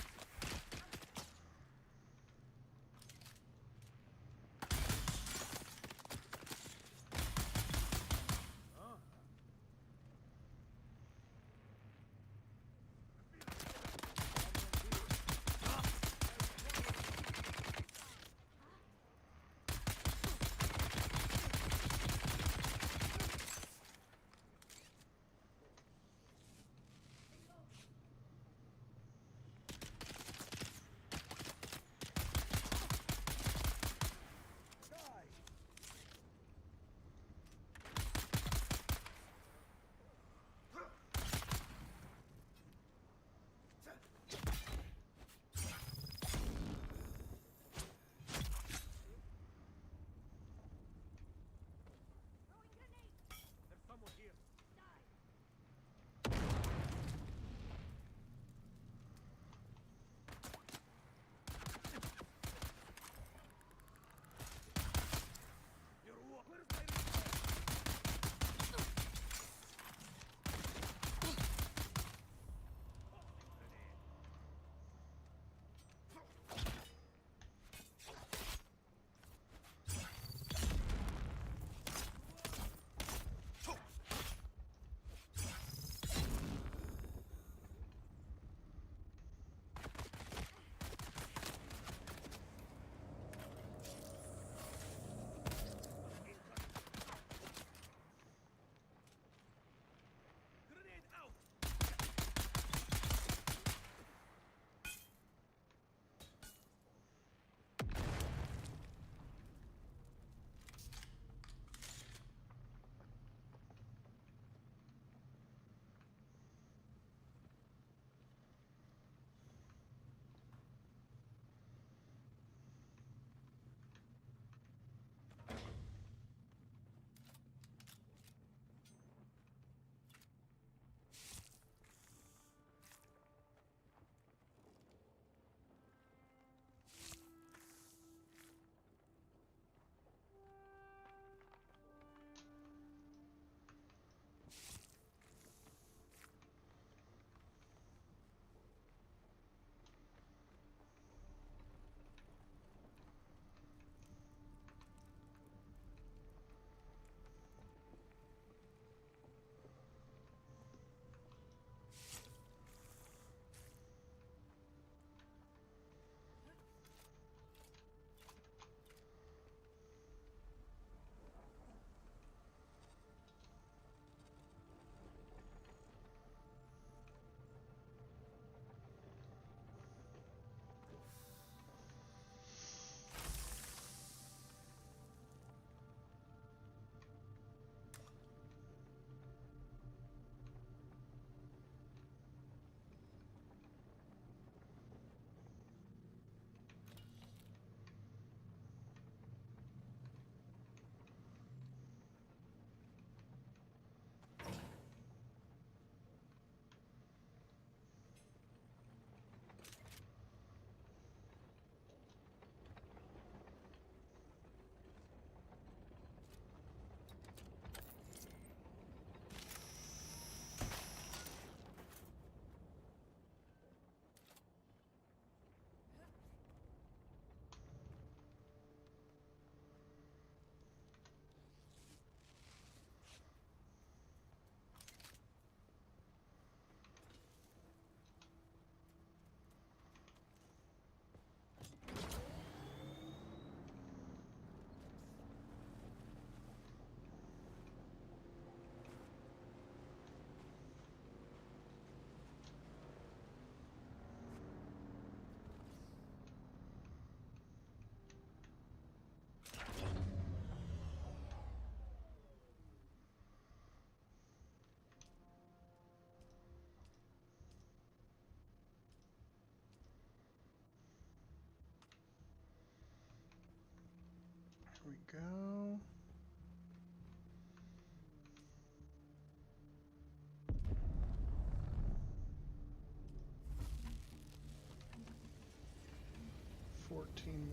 go.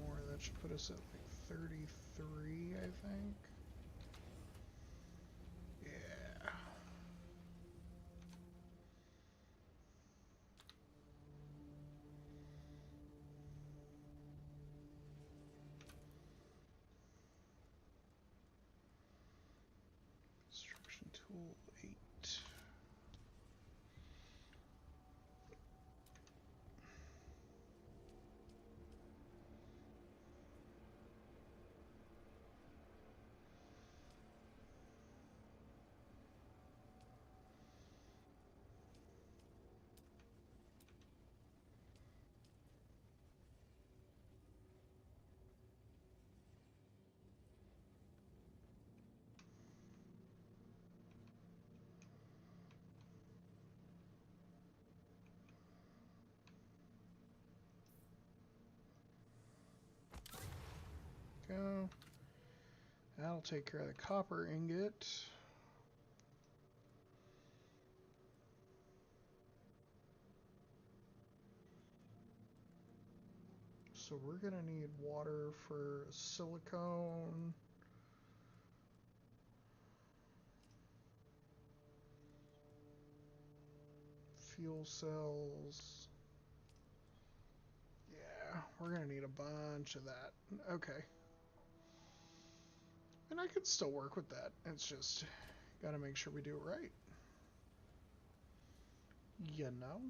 More, that should put us at like 33, I think. Yeah. Construction tool 8. Go. That'll take care of the copper ingot. So we're gonna need water for silicone. Fuel cells. Yeah, we're gonna need a bunch of that. Okay. And I could still work with that. It's just gotta make sure we do it right. You know?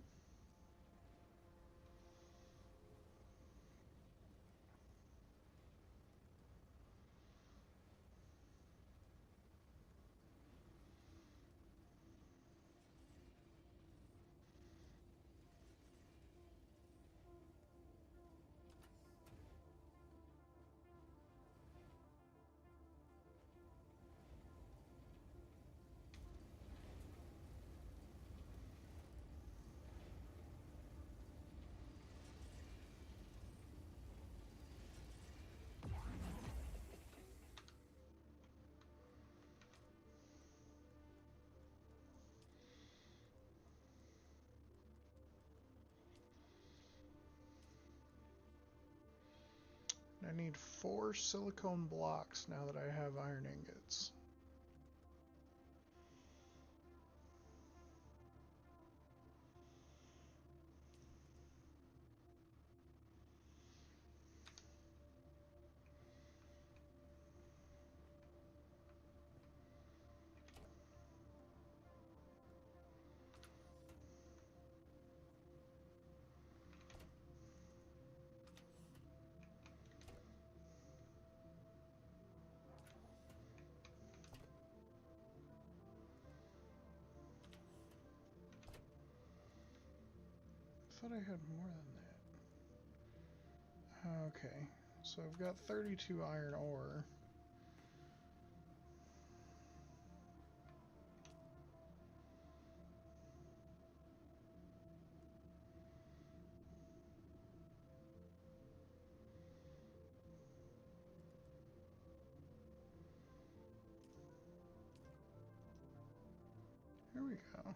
I need 4 silicone blocks now that I have iron ingots. I thought I had more than that. Okay, so I've got 32 iron ore. Here we go.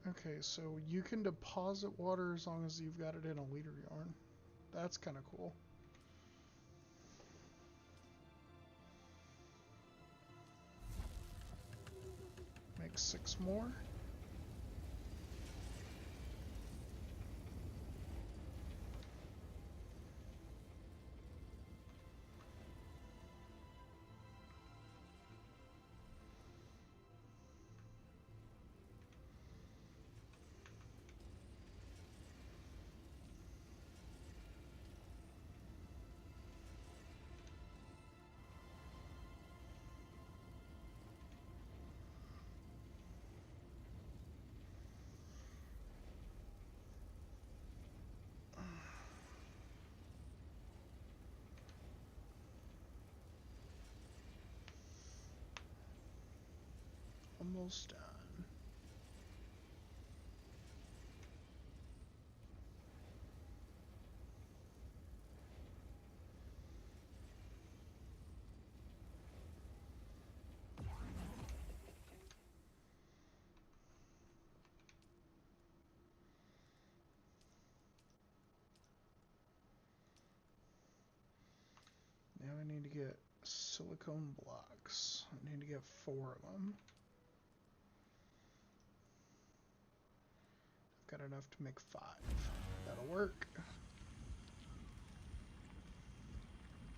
Okay, so you can deposit water as long as you've got it in a liter yarn. That's kind of cool. Make 6 more. Almost done. get silicone blocks. I need to get 4 of them. I've got enough to make 5. That'll work.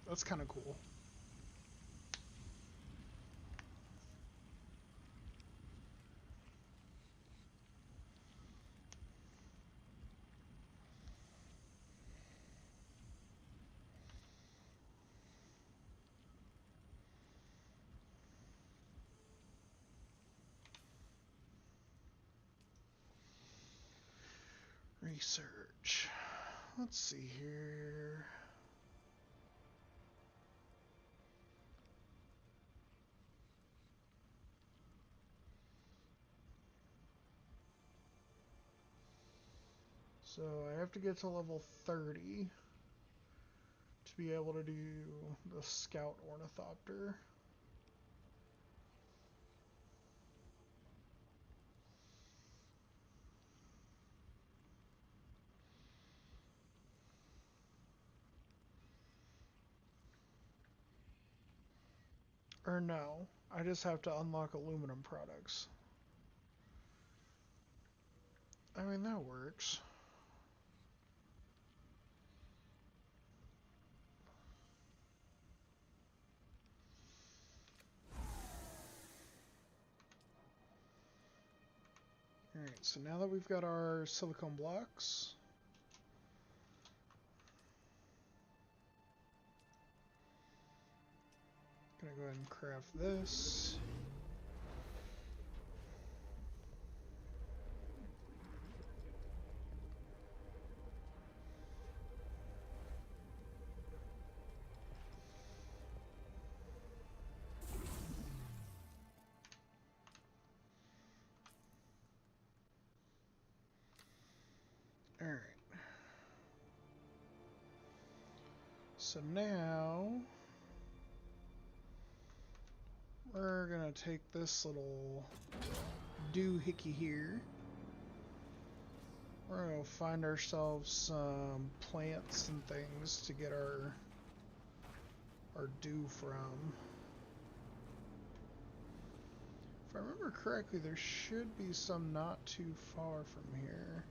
That's kind of cool. Research. Let's see here. So I have to get to level 30 to be able to do the Scout Ornithopter. Or no, I just have to unlock aluminum products. I mean, that works. Alright, so now that we've got our silicone blocks, gonna go ahead and craft this. Alright. So now we're gonna take this little doohickey here. We're gonna find ourselves some plants and things to get our dew from. If I remember correctly, there should be some not too far from here.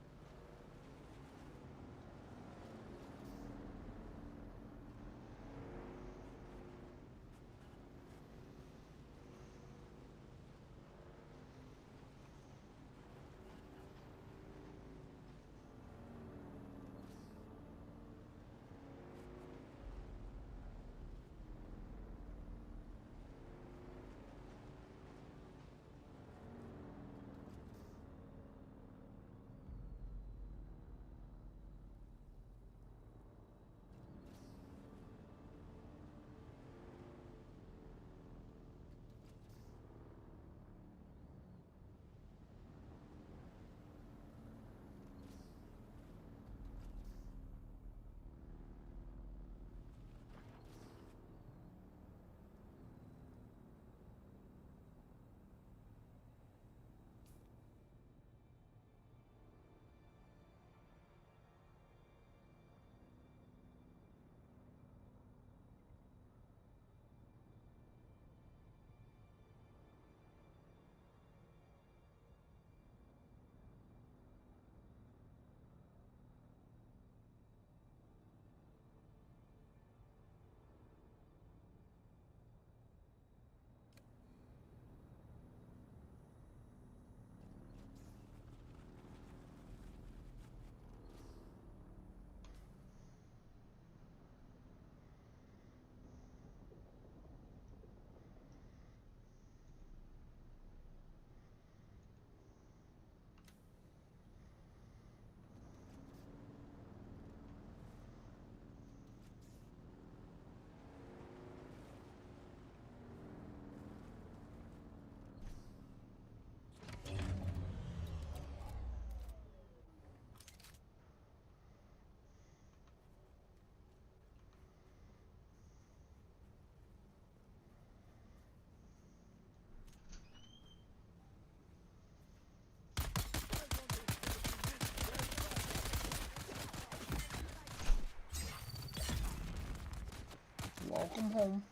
Welcome home.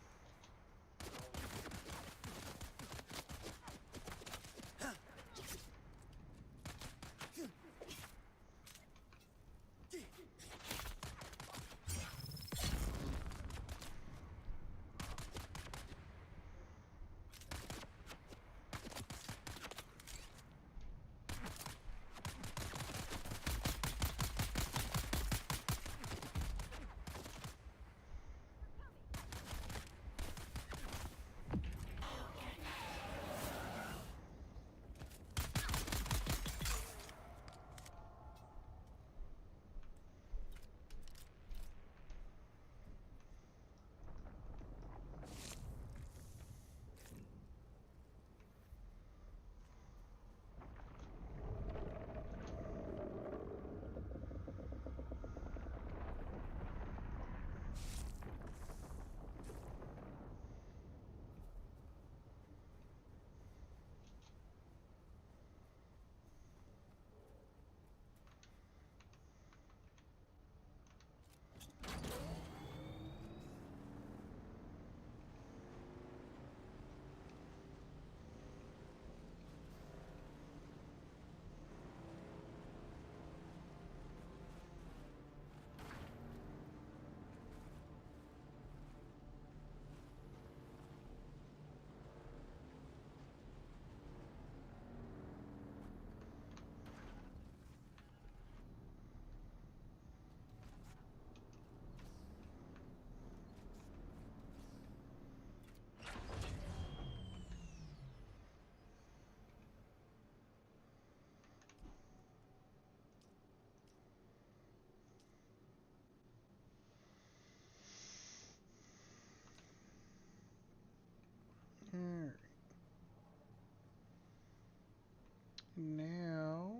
Now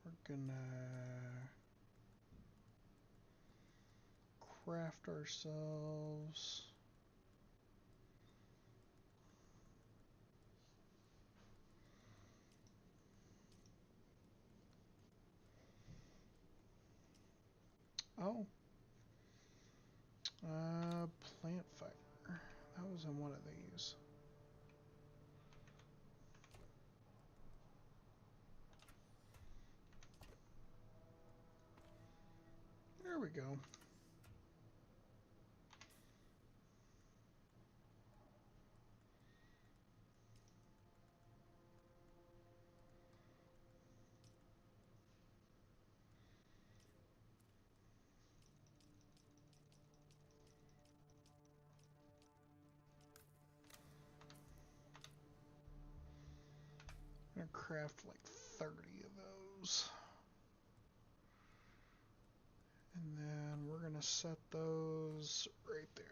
we're gonna craft ourselves oh, plant fiber. That was in one of these. There we go. I'm gonna craft like 30 of those. And then we're gonna set those right there.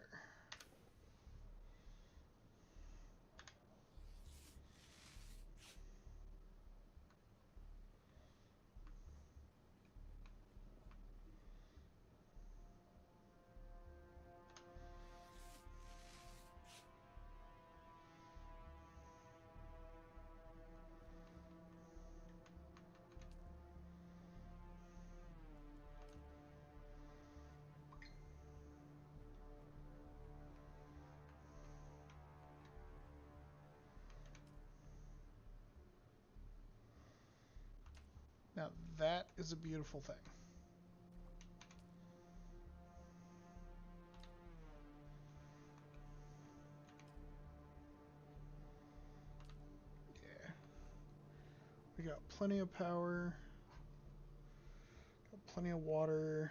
Now that is a beautiful thing. Yeah. We got plenty of power. Got plenty of water.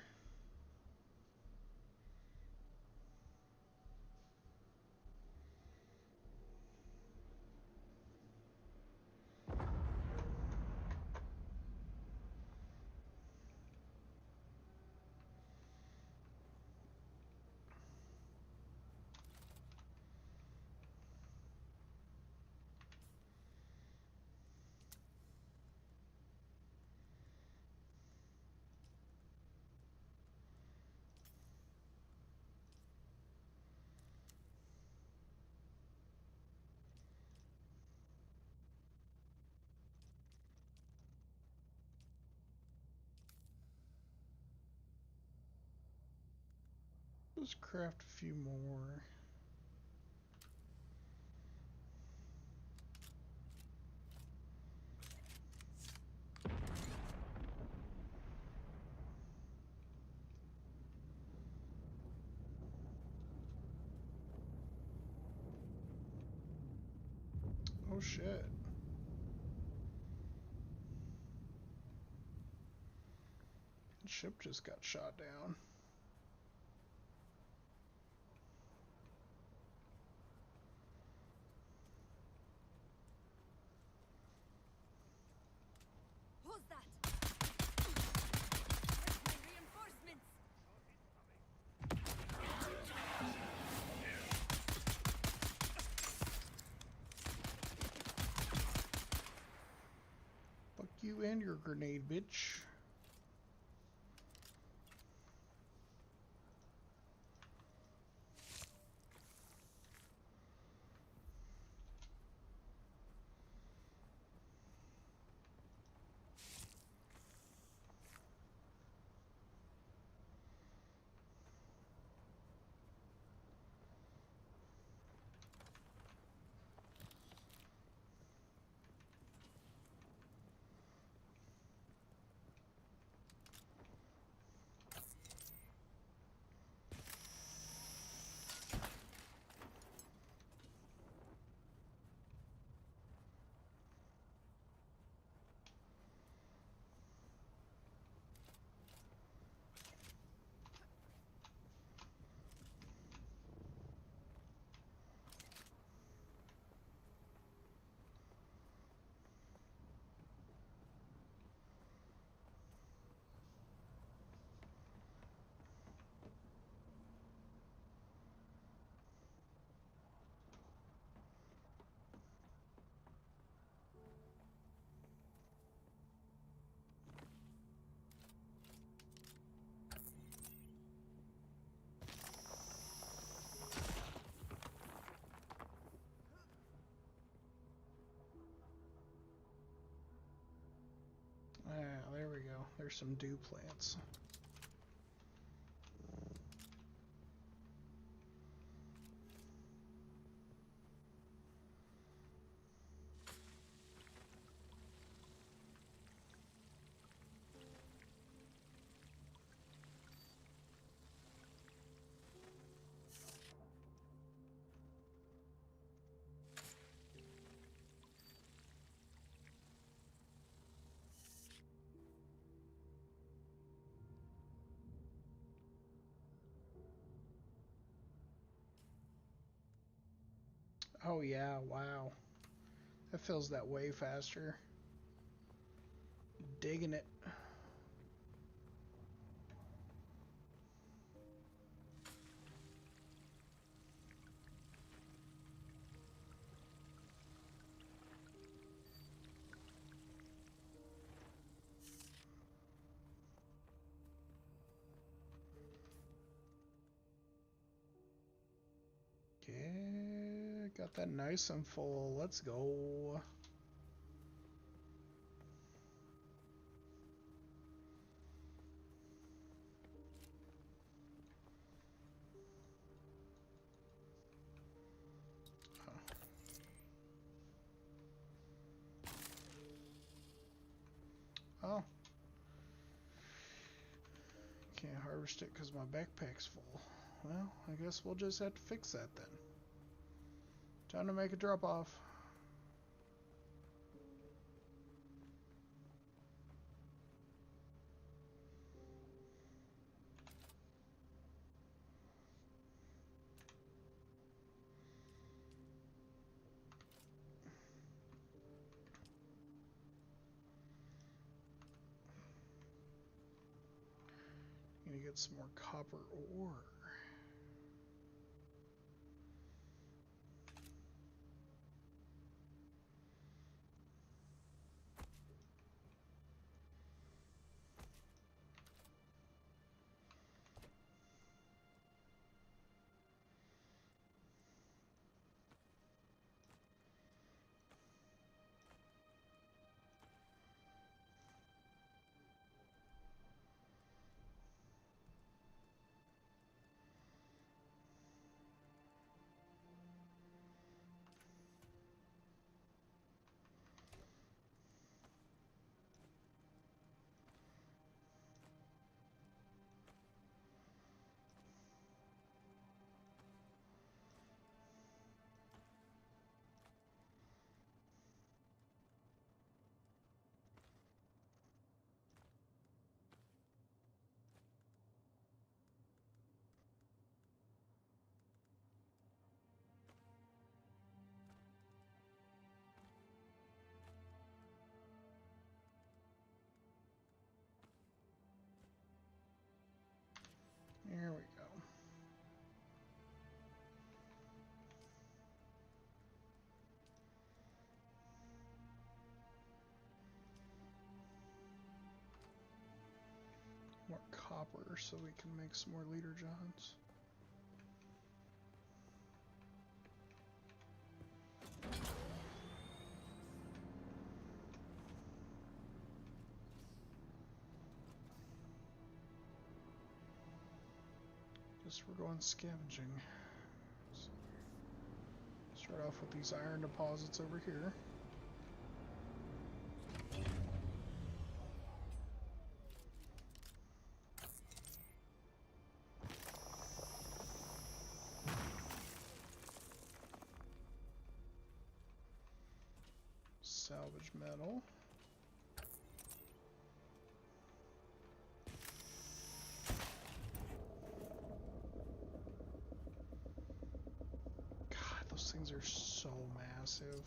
Let's craft a few more. Oh shit. The ship just got shot down. Who's that? Where's my reinforcements? Fuck you and your grenade, bitch. There's some dew plants. Oh yeah, wow. That fills that way faster. Digging it. Yeah, got that nice and full. Let's go. Oh, can't harvest it because my backpack's full. Well, I guess we'll just have to fix that then. Time to make a drop off. Gonna get some more copper ore. There we go. More copper so we can make some more leader johns. Guess we're going scavenging. So start off with these iron deposits over here. Salvage metal. God, those things are so massive.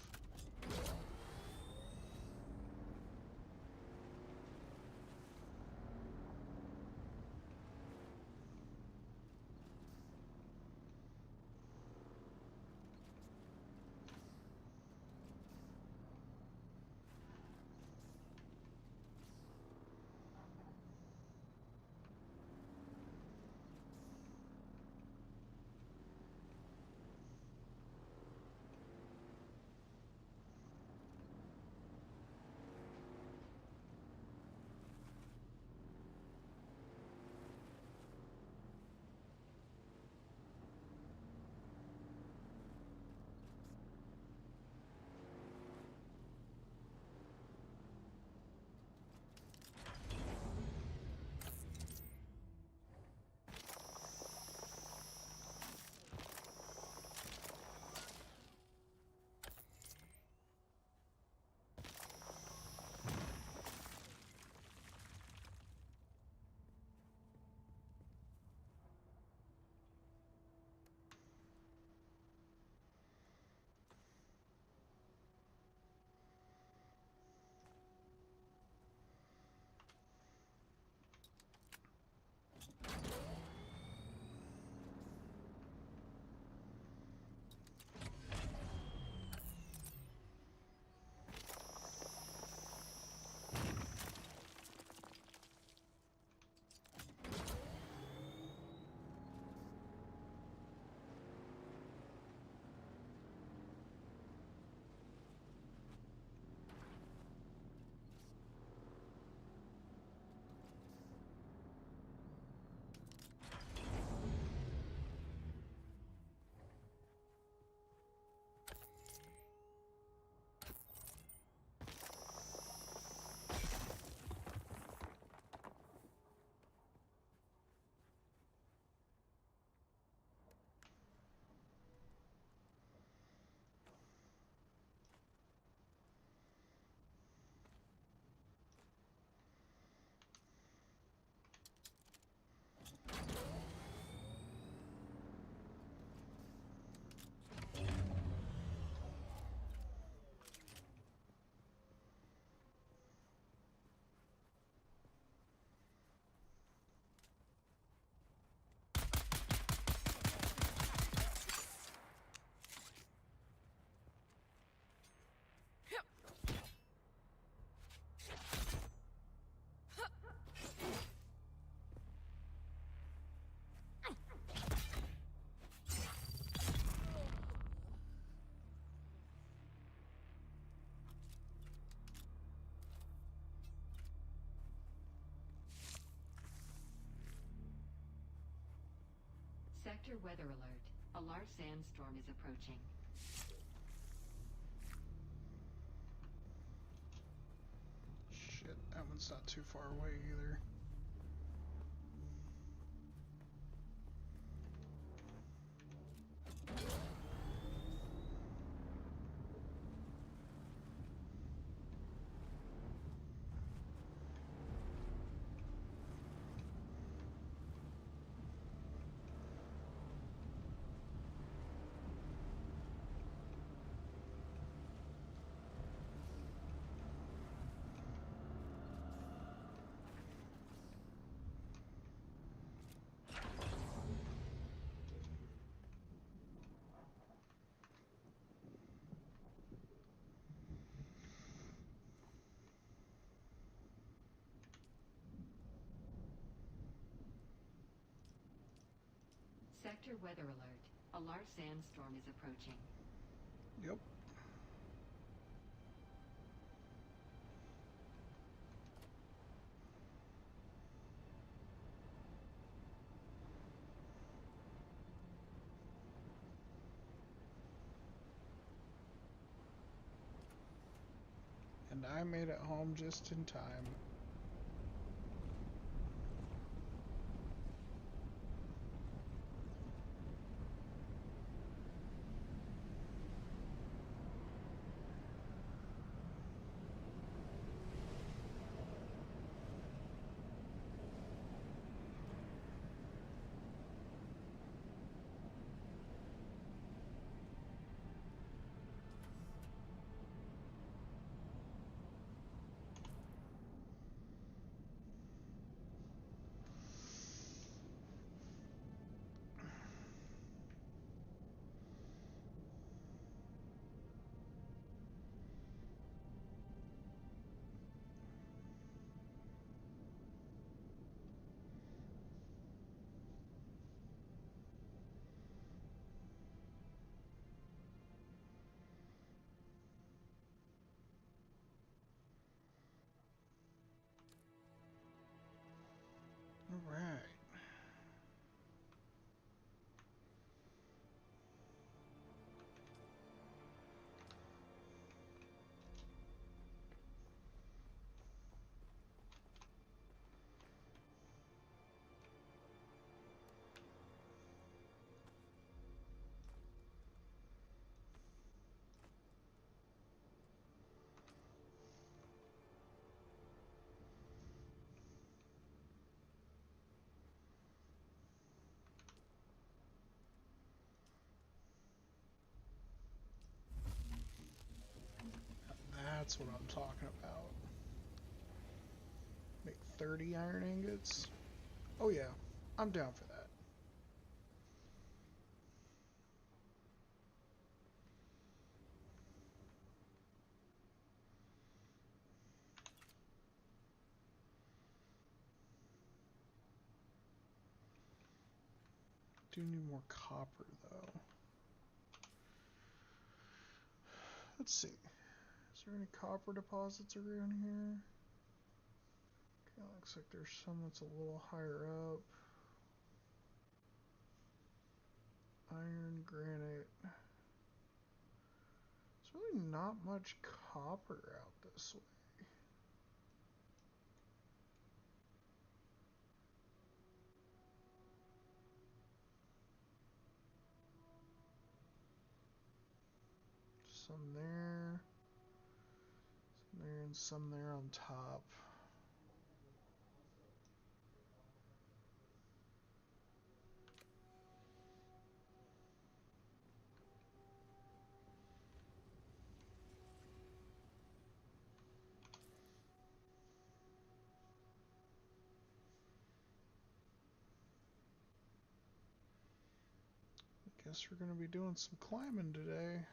Sector weather alert. A large sandstorm is approaching. Shit, that one's not too far away either. Sector weather alert. A large sandstorm is approaching. Yep. And I made it home just in time. All right. That's what I'm talking about. Make 30 iron ingots? Oh yeah, I'm down for that. Do need more copper though. Let's see. Is there any copper deposits around here? Okay, looks like there's some that's a little higher up. Iron, granite. There's really not much copper out this way. Some there, and some there on top. Guess we're gonna be doing some climbing today.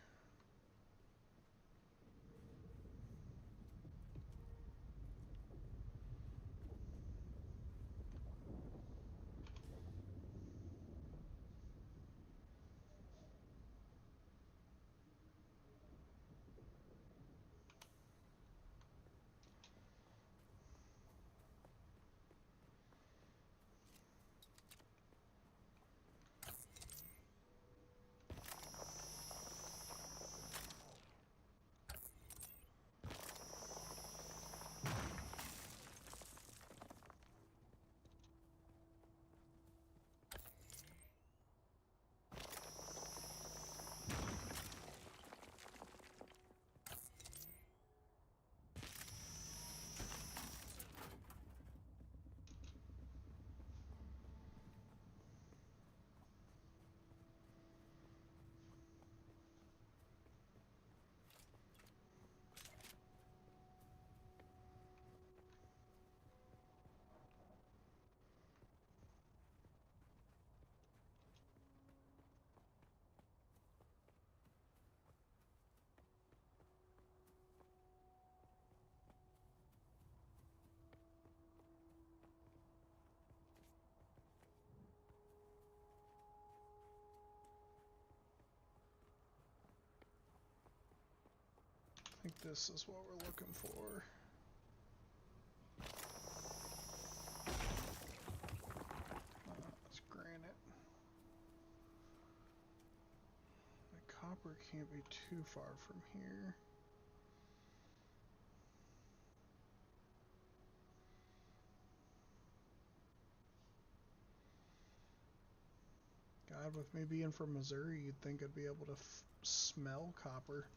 This is what we're looking for. It's granite. The copper can't be too far from here. God, with me being from Missouri, you'd think I'd be able to smell copper.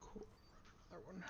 Cool. Roger that one.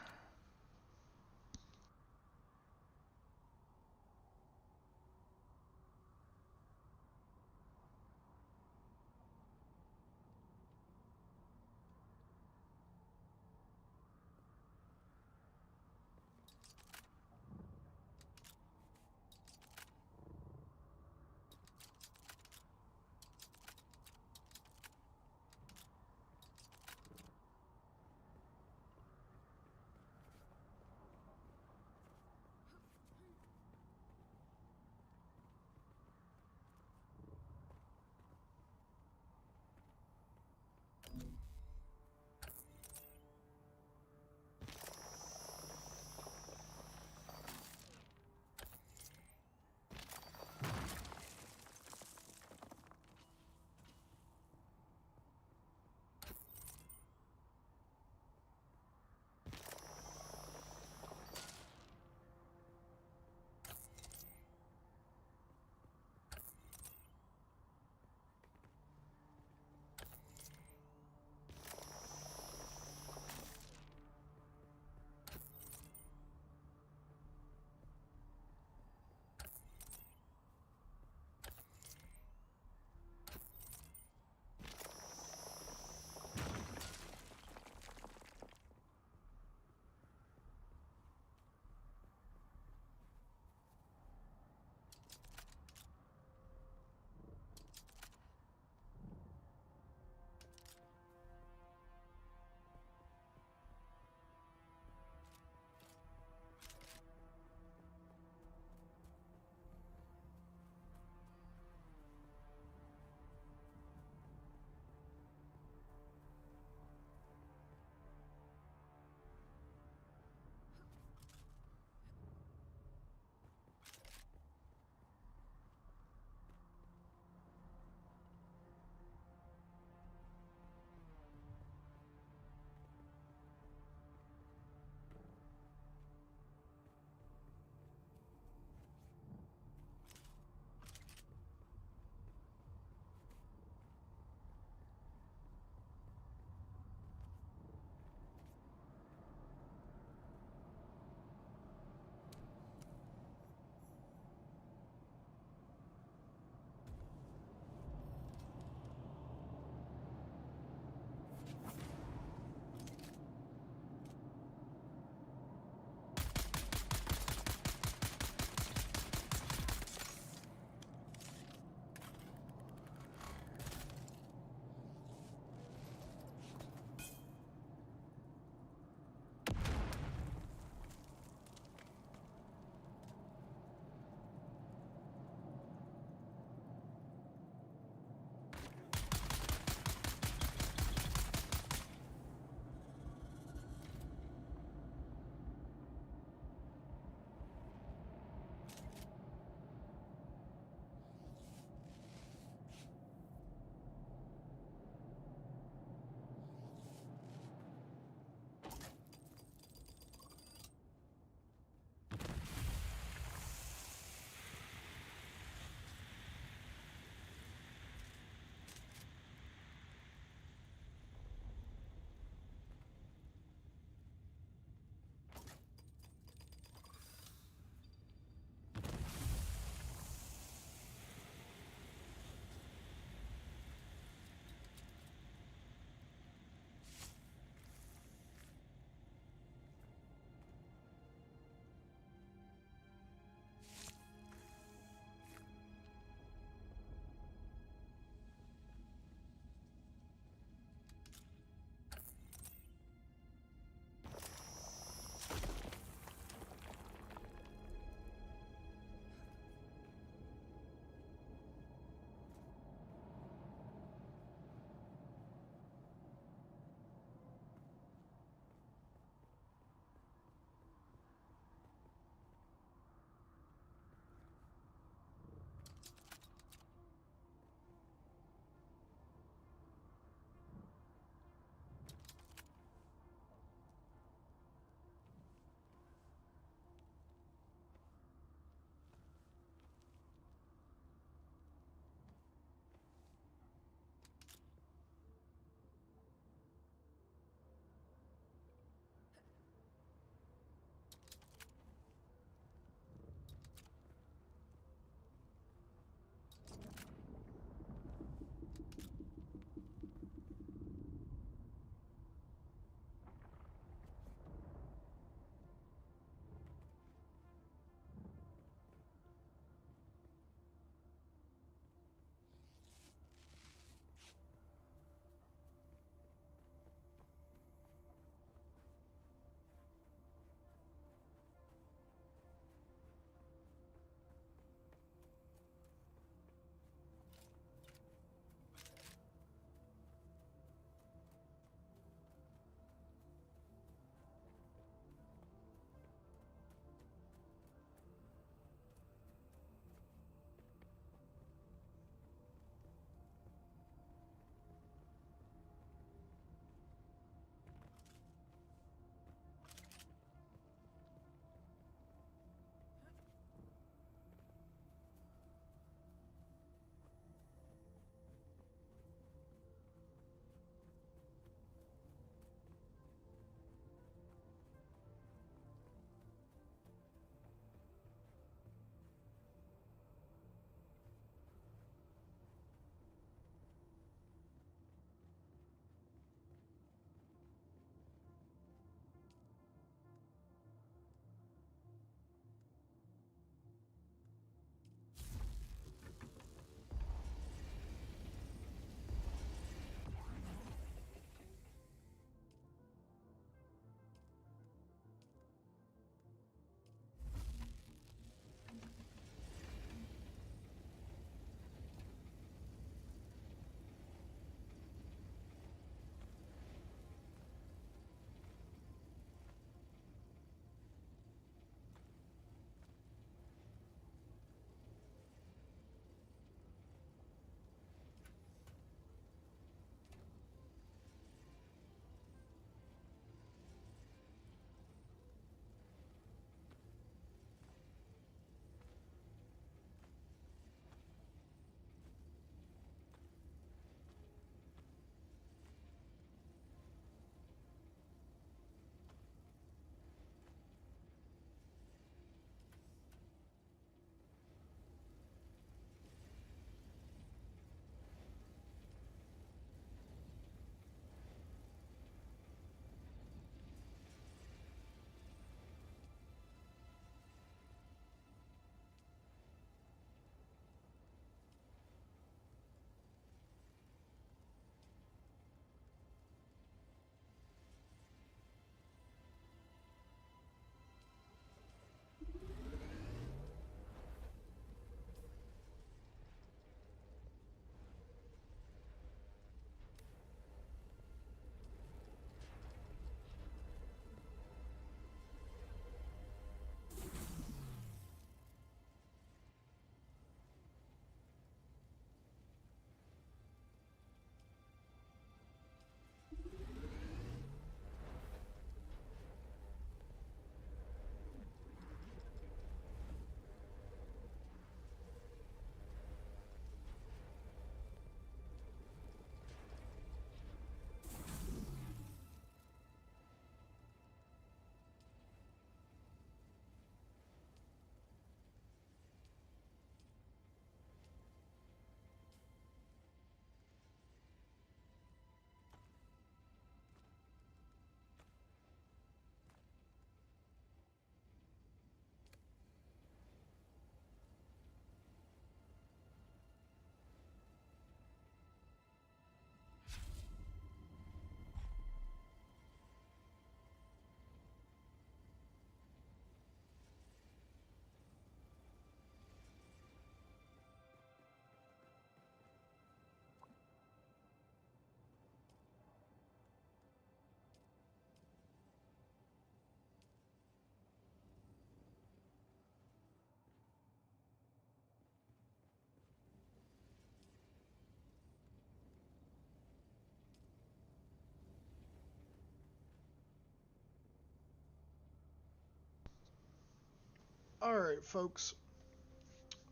Alright, folks.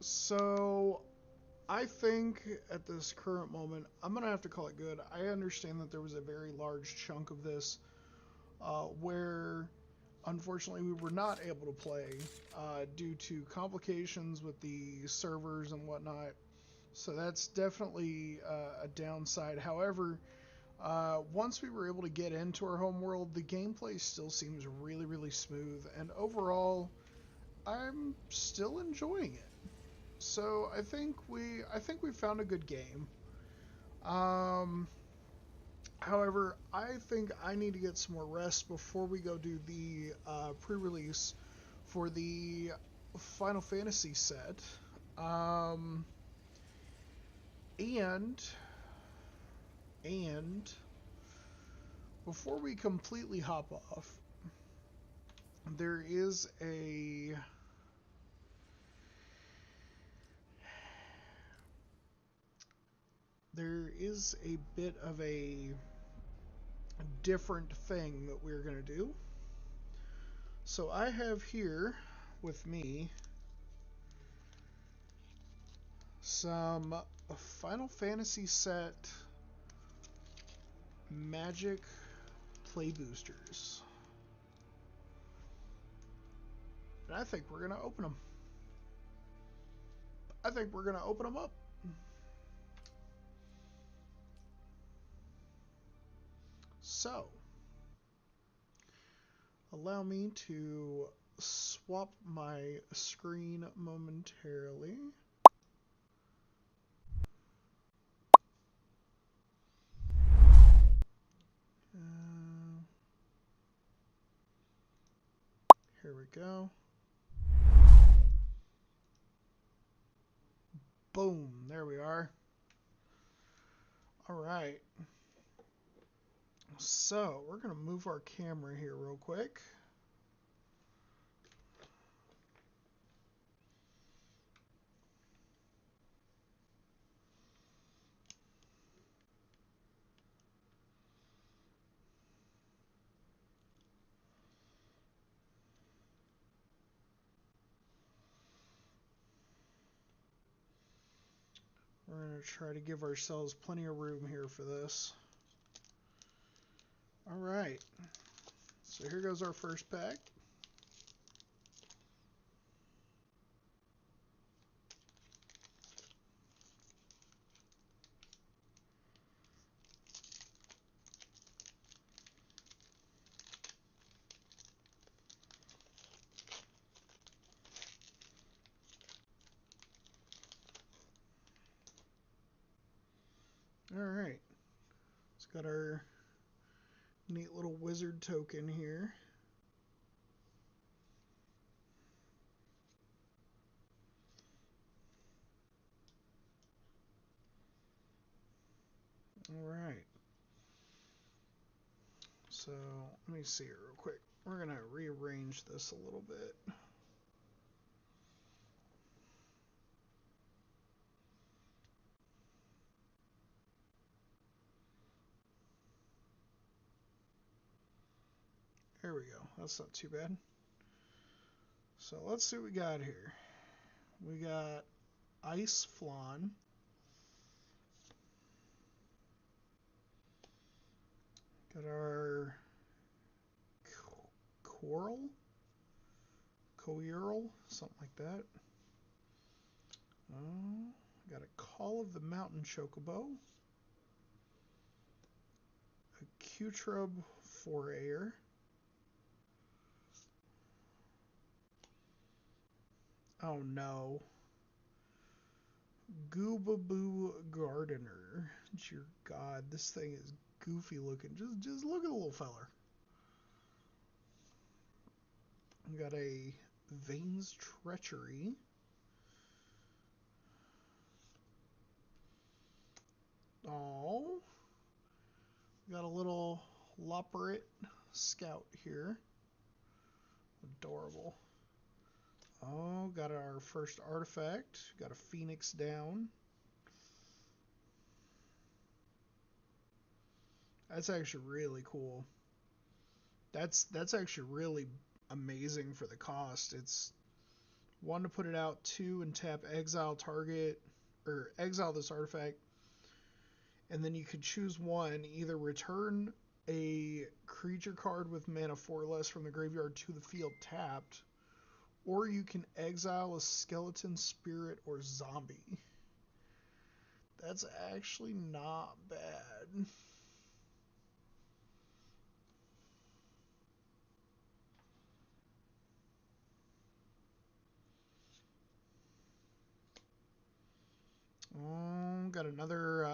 So, I think at this current moment, I'm going to have to call it good. I understand that there was a very large chunk of this where, unfortunately, we were not able to play due to complications with the servers and whatnot. So that's definitely a downside. However, once we were able to get into our home world, the gameplay still seems really, really smooth. And overall, I'm still enjoying it. So I think we found a good game. Um, However, I think I need to get some more rest before we go do the pre-release for the Final Fantasy set. Um, and and before we completely hop off, there is a bit of a different thing that we're going to do. So I have here with me some Final Fantasy set magic play boosters. And I think we're going to open them. I think we're going to open them up. So, allow me to swap my screen momentarily. Here we go. Boom, there we are. All right. So, we're going to move our camera here real quick. We're going to try to give ourselves plenty of room here for this. All right. So here goes our first pack. All right. It's got our neat little wizard token here. All right. So let me see here real quick. We're going to rearrange this a little bit. There we go. That's not too bad. So let's see what we got here. We got Ice Flan. Got our Coral? Coeurl? Something like that. Oh, got a Call of the Mountain Chocobo. A Cutrub Forayer. Oh no. Goobaboo Gardener. Dear God, this thing is goofy looking. Just look at the little feller. We got a Vane's Treachery. Oh, got a little Loperit Scout here. Adorable. Oh, got our first artifact. Got a Phoenix down. That's actually really cool. That's actually really amazing for the cost. It's 1 to put it out, 2 and tap exile target, or exile this artifact. And then you could choose one, either return a creature card with mana 4 or less from the graveyard to the field tapped, or you can exile a skeleton, spirit, or zombie. That's actually not bad. Got another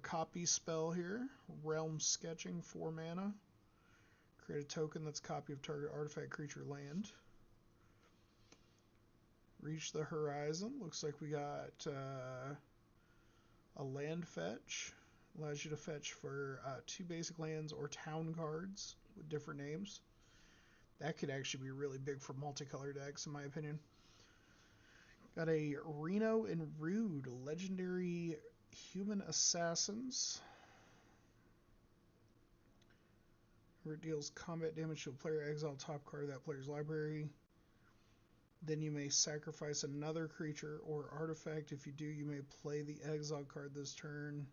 copy spell here. Realm Sketching, 4 mana. Create a token that's a copy of target artifact, creature, land. Reach the horizon. Looks like we got a land fetch. Allows you to fetch for 2 basic lands or town cards with different names. That could actually be really big for multicolor decks, in my opinion. Got a Reno and Rude, legendary human assassins. Where it deals combat damage to a player, exile top card of that player's library. Then you may sacrifice another creature or artifact. If you do, you may play the exile card this turn.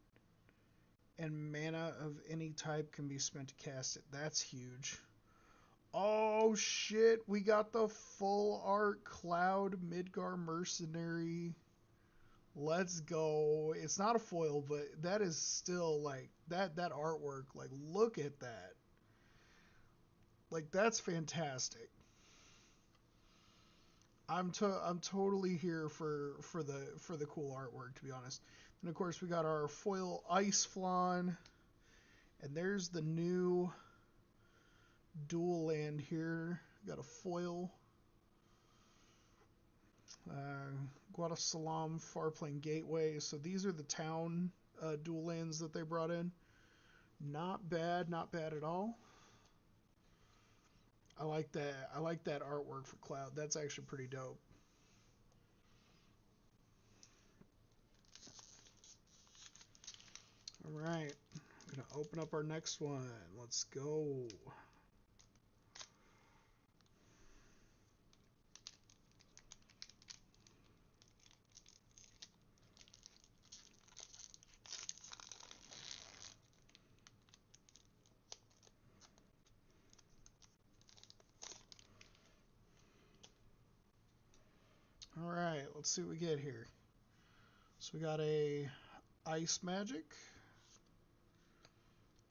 And mana of any type can be spent to cast it. That's huge. Oh shit, we got the full art Cloud Midgar Mercenary. Let's go. It's not a foil, but that is still like that artwork. Like, look at that. Like, that's fantastic. I'm totally here for the cool artwork, to be honest. And of course we got our foil Ice Flan, and there's the new dual land here. Got a foil Guadasalam Farplane Gateway. So these are the town dual lands that they brought in. Not bad at all. I like that artwork for Cloud. That's actually pretty dope. All right, I'm gonna open up our next one. Let's go. All right, let's see what we get here. So we got a Ice Magic,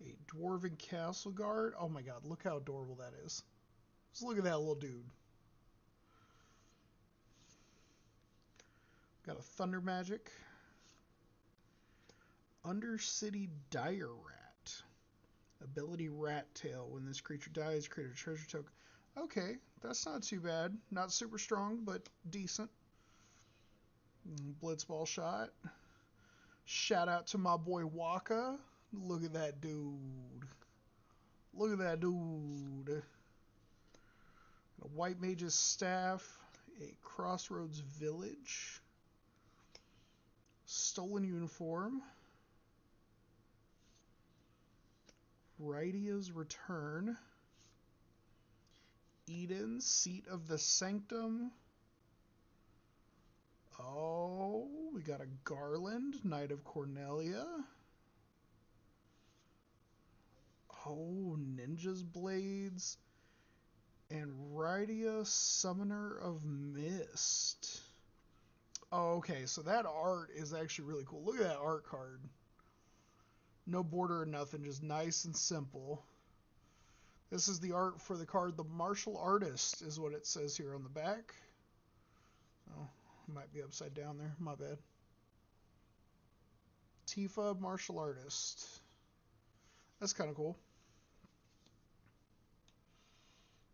a Dwarven Castle Guard. Oh my god, look how adorable that is. Just look at that little dude. Got a Thunder Magic, Undercity Dire Rat. Ability Rat Tail. When this creature dies, create a treasure token. Okay, that's not too bad. Not super strong, but decent. Blitzball Shot. Shout out to my boy Waka. Look at that dude. Look at that dude. A White Mage's Staff. A Crossroads Village. Stolen Uniform. Rydia's Return. Eden, Seat of the Sanctum. Oh, we got a Garland, Knight of Cornelia. Oh, Ninja's Blades. And Rydia, Summoner of Mist. Oh, okay, so that art is actually really cool. Look at that art card. No border or nothing, just nice and simple. This is the art for the card. The Martial Artist is what it says here on the back. Oh, might be upside down there. My bad. Tifa, Martial Artist. That's kind of cool.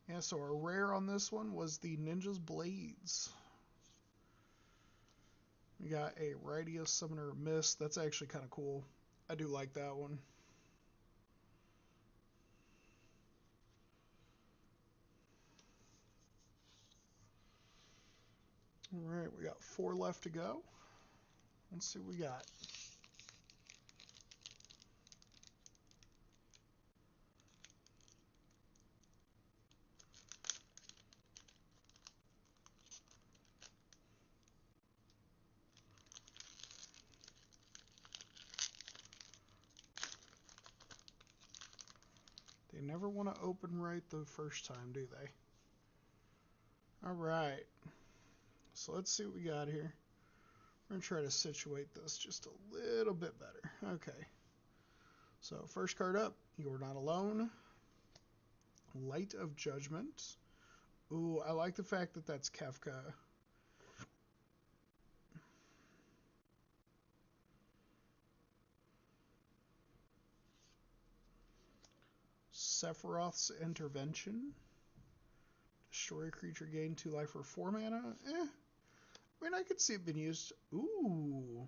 Yeah, so our rare on this one was the Ninja's Blades. We got a Rydia Summoner of Mist. That's actually kind of cool. I do like that one. Alright, we got 4 left to go. Let's see what we got. never want to open right the first time, do they? Alright. So let's see what we got here. We're going to try to situate this just a little bit better. Okay. So first card up, You're Not Alone. Light of Judgment. Ooh, I like the fact that that's Kefka. Sephiroth's Intervention. Destroy a creature, gain 2 life for 4 mana. I mean, I could see it being used. Ooh.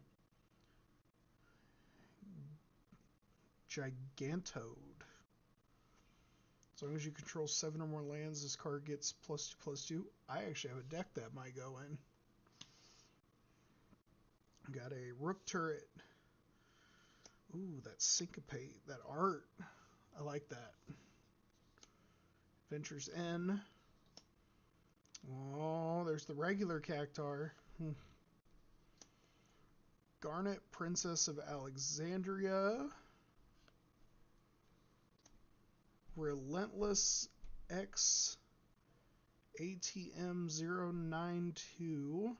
Gigantode. As long as you control 7 or more lands, this card gets +2/+2. I actually have a deck that might go in. Got a Rook Turret. Ooh, that Syncopate, that art. I like that. Ventures N. Oh, there's the regular Cactar. Garnet, Princess of Alexandria. Relentless X ATM 092.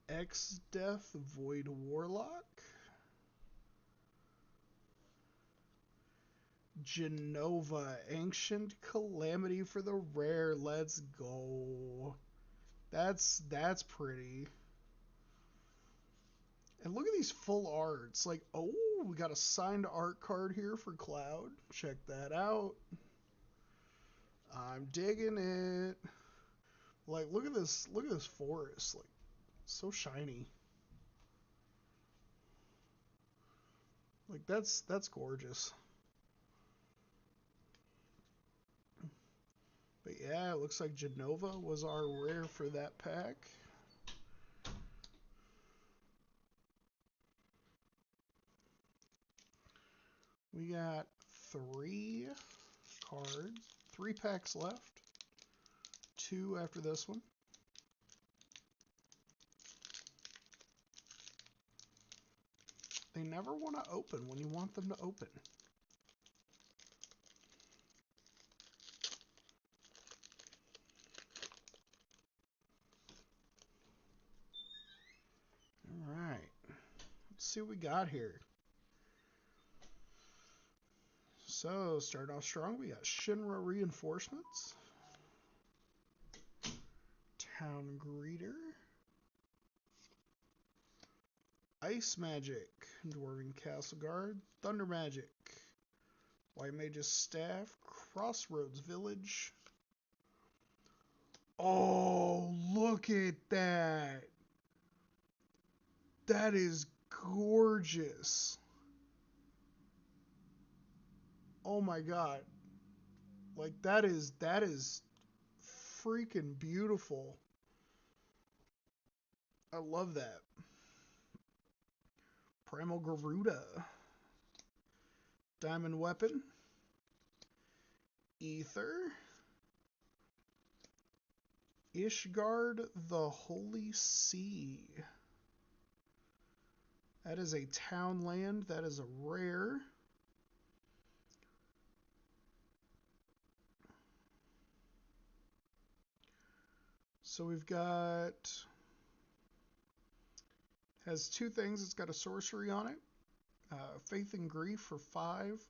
X Death Void Warlock. Genova, Ancient Calamity for the rare. Let's go. That's pretty. And look at these full arts. Like, oh, we got a signed art card here for Cloud. Check that out. I'm digging it. Like, look at this forest. Like, so shiny. Like, that's gorgeous. But yeah, it looks like Genova was our rare for that pack. We got 3 cards, 3 packs left. 2 after this one. They never want to open when you want them to open. Alright. Let's see what we got here. So, starting off strong, we got Shinra Reinforcements. Town Greeter. Ice Magic. Dwarven Castle Guard. Thunder Magic. White Mage's Staff. Crossroads Village. Oh, look at that. That is gorgeous. Oh my god. Like that is freaking beautiful. I love that. Primal Garuda. Diamond Weapon. Ether. Ishgard the Holy Sea. That is a town land. That is a rare. So we've got, has 2 things. It's got a sorcery on it. Faith and Grief for 5.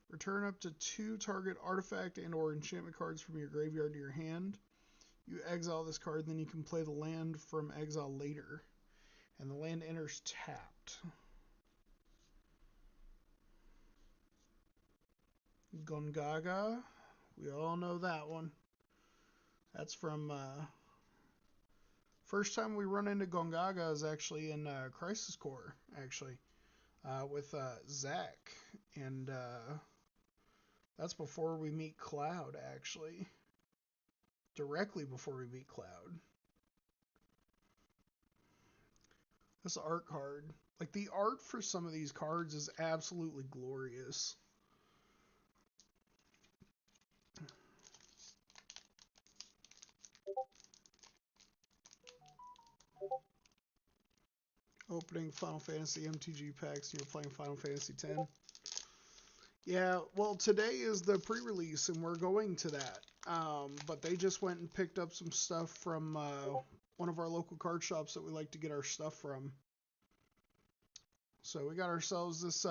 Return up to 2 target artifact and or enchantment cards from your graveyard to your hand. You exile this card, then you can play the land from exile later. And the land enters tapped. Gongaga. We all know that one. That's from, first time we run into Gongaga is actually in Crisis Core, actually. With Zach. And that's before we meet Cloud, actually. Directly before we meet Cloud. This art card. Like, the art for some of these cards is absolutely glorious. Opening Final Fantasy MTG packs, you're playing Final Fantasy X. Yeah, well, today is the pre-release, and we're going to that. But they just went and picked up some stuff from one of our local card shops that we like to get our stuff from. So we got ourselves this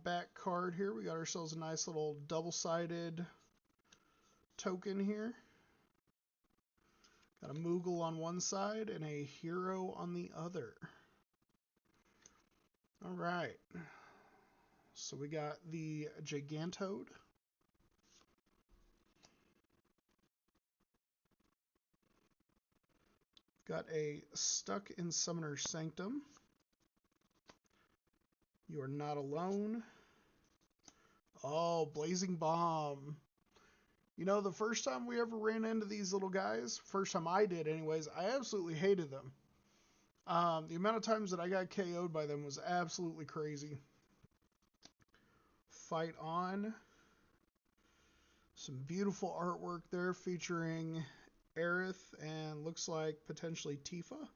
back card here. We got ourselves a nice little double-sided token here. Got a Moogle on one side and a hero on the other. All right. So we got the Gigantode. Got a Stuck in Summoner's Sanctum. You are not alone. Oh, Blazing Bomb. You know, the first time we ever ran into these little guys, first time I did anyways, I absolutely hated them. The amount of times that I got KO'd by them was absolutely crazy. Fight on. Some beautiful artwork there featuring Aerith and looks like potentially Tifa.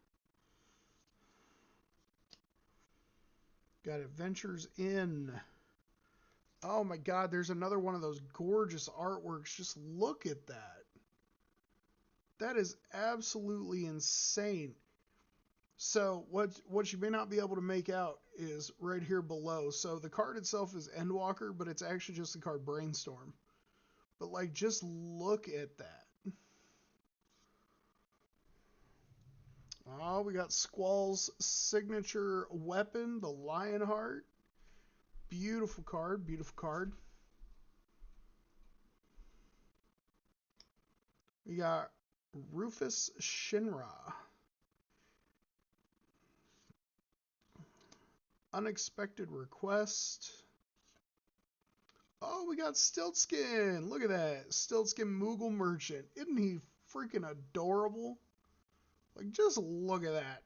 Got Adventures in. Oh my god, there's another one of those gorgeous artworks. Just look at that. That is absolutely insane. So what you may not be able to make out is right here below. So the card itself is Endwalker, but it's actually just the card Brainstorm. But like, just look at that. Oh, we got Squall's signature weapon, the Lionheart. Beautiful card, beautiful card. We got Rufus Shinra. Unexpected Request. Oh, we got Stiltskin. Look at that. Stiltskin Moogle Merchant. Isn't he freaking adorable? Like, just look at that.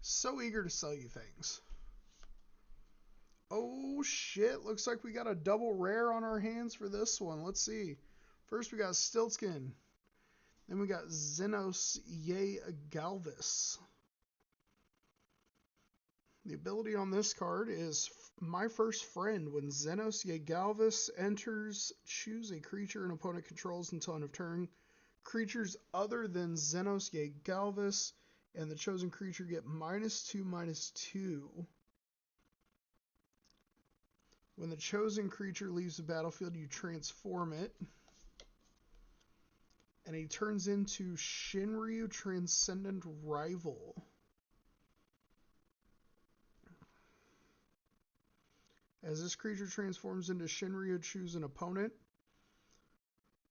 So eager to sell you things. Oh, shit. Looks like we got a double rare on our hands for this one. Let's see. First, we got Stiltskin. Then we got Xenos Ye Galvis. The ability on this card is My First Friend. When Xenos Ye Galvis enters, choose a creature an opponent controls until end of turn. Creatures other than Xenos Ye Galvis and the chosen creature get -2/-2. When the chosen creature leaves the battlefield, you transform it. And he turns into Shinryu Transcendent Rival. As this creature transforms into Shinryu, choose an opponent.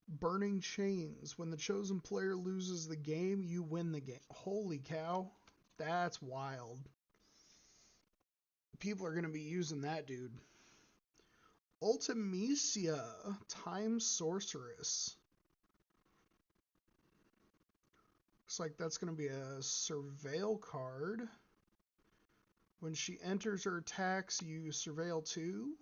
Burning Chains. When the chosen player loses the game, you win the game. Holy cow. That's wild. People are going to be using that, dude. Ultimecia. Time Sorceress. Looks like that's going to be a Surveil card. When she enters or attacks, you Surveil 2.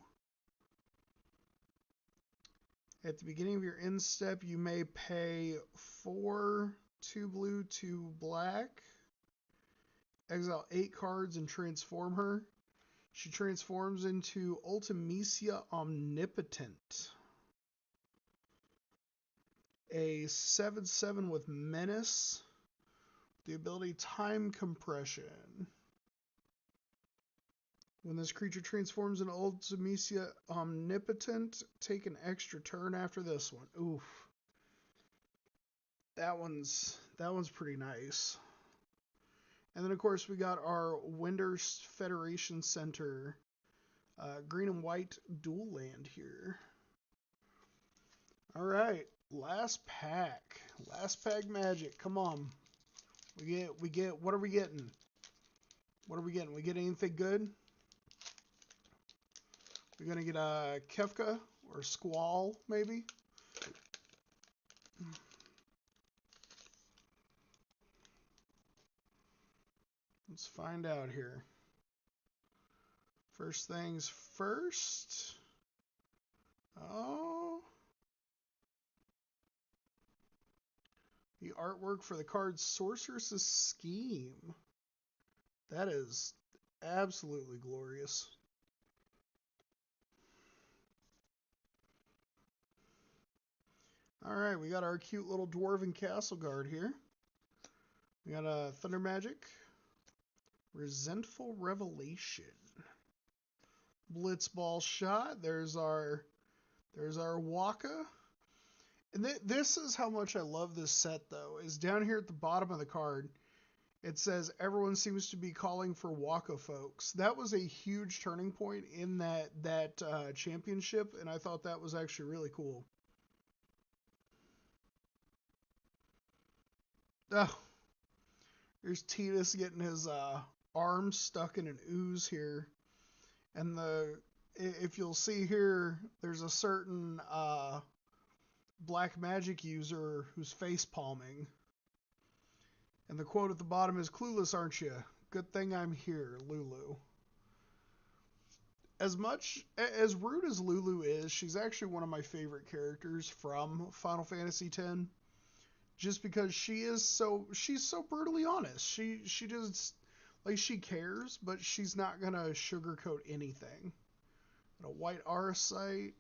At the beginning of your end step, you may pay 4, 2 blue, 2 black. Exile 8 cards and transform her. She transforms into Ultimecia Omnipotent. A 7/7 with Menace. The ability Time Compression. When this creature transforms into Ultimecia Omnipotent, take an extra turn after this one. Oof. That one's pretty nice. And then, of course, we got our Winders Federation Center green and white dual land here. All right, last pack. Last pack magic. Come on. We get, what are we getting? What are we getting? We get anything good? We're going to get a Kefka or Squall, maybe? Let's find out here. First things first. Oh. The artwork for the card Sorceress's Scheme. That is absolutely glorious. All right, we got our cute little dwarven castle guard here. We got a Thunder Magic, Resentful Revelation, Blitzball Shot. There's our Waka. And this is how much I love this set, though. Is down here at the bottom of the card, it says everyone seems to be calling for Waka folks. That was a huge turning point in that championship, and I thought that was actually really cool. Oh, there's Tidus getting his arm stuck in an ooze here, and if you'll see here, there's a certain black magic user who's face palming. And the quote at the bottom is, "Clueless, aren't you? Good thing I'm here, Lulu." As much as rude as Lulu is, she's actually one of my favorite characters from Final Fantasy X. Just because she's so brutally honest. She just, like, she cares, but she's not gonna sugarcoat anything. A white Arsite,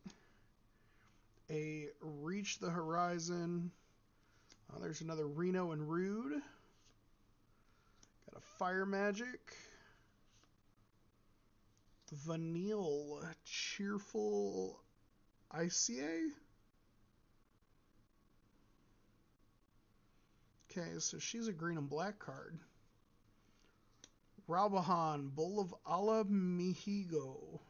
a Reach the Horizon. Oh, there's another Reno and Rude. Got a Fire Magic. Vanille, Cheerful ICA. Okay, so she's a green and black card. Raubahan, Bull of Ala Mihigo.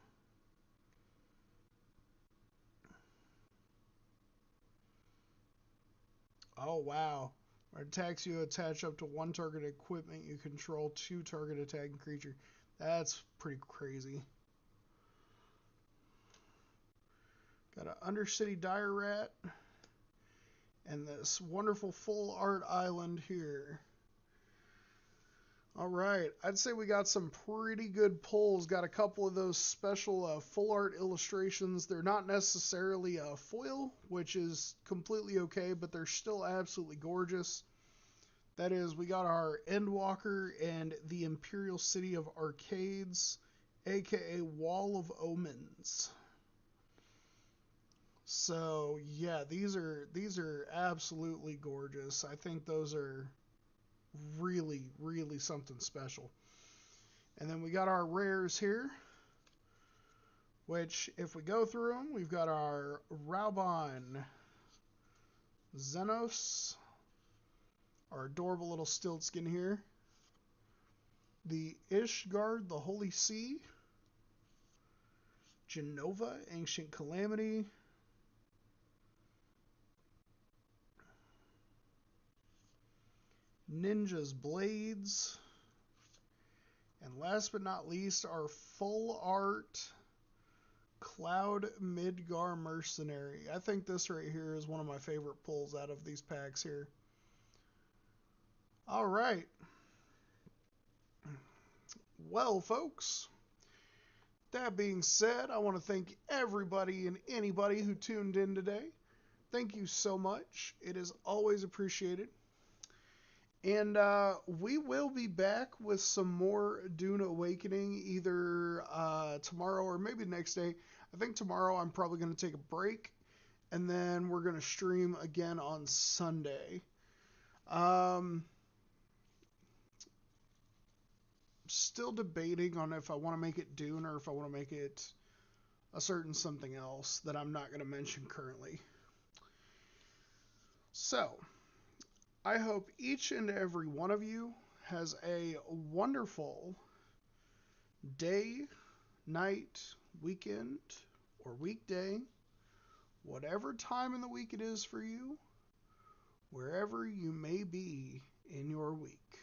Oh, wow. Attacks you attach up to one target equipment you control, 2 target attacking creature. That's pretty crazy. Got an Undercity Dire Rat. And this wonderful full art island here. All right, I'd say we got some pretty good pulls. Got a couple of those special full art illustrations. They're not necessarily a foil, which is completely okay, but they're still absolutely gorgeous. That is, we got our Endwalker and the Imperial City of Arcades, aka Wall of Omens. So yeah, these are absolutely gorgeous. I think those are really, really something special. And then we got our rares here, which, if we go through them, we've got our Raubon, Xenos, our adorable little Stiltskin here, the Ishgard, the Holy Sea, Genova, Ancient Calamity, Ninja's Blades, and last but not least, our full art Cloud Midgar Mercenary. I think this right here is one of my favorite pulls out of these packs here. All right. Well, folks, that being said, I want to thank everybody and anybody who tuned in today. Thank you so much. It is always appreciated. And we will be back with some more Dune Awakening either tomorrow or maybe the next day. I think tomorrow I'm probably going to take a break, and then we're going to stream again on Sunday. Still debating on if I want to make it Dune or if I want to make it a certain something else that I'm not going to mention currently. So, I hope each and every one of you has a wonderful day, night, weekend, or weekday, whatever time in the week it is for you, wherever you may be in your week.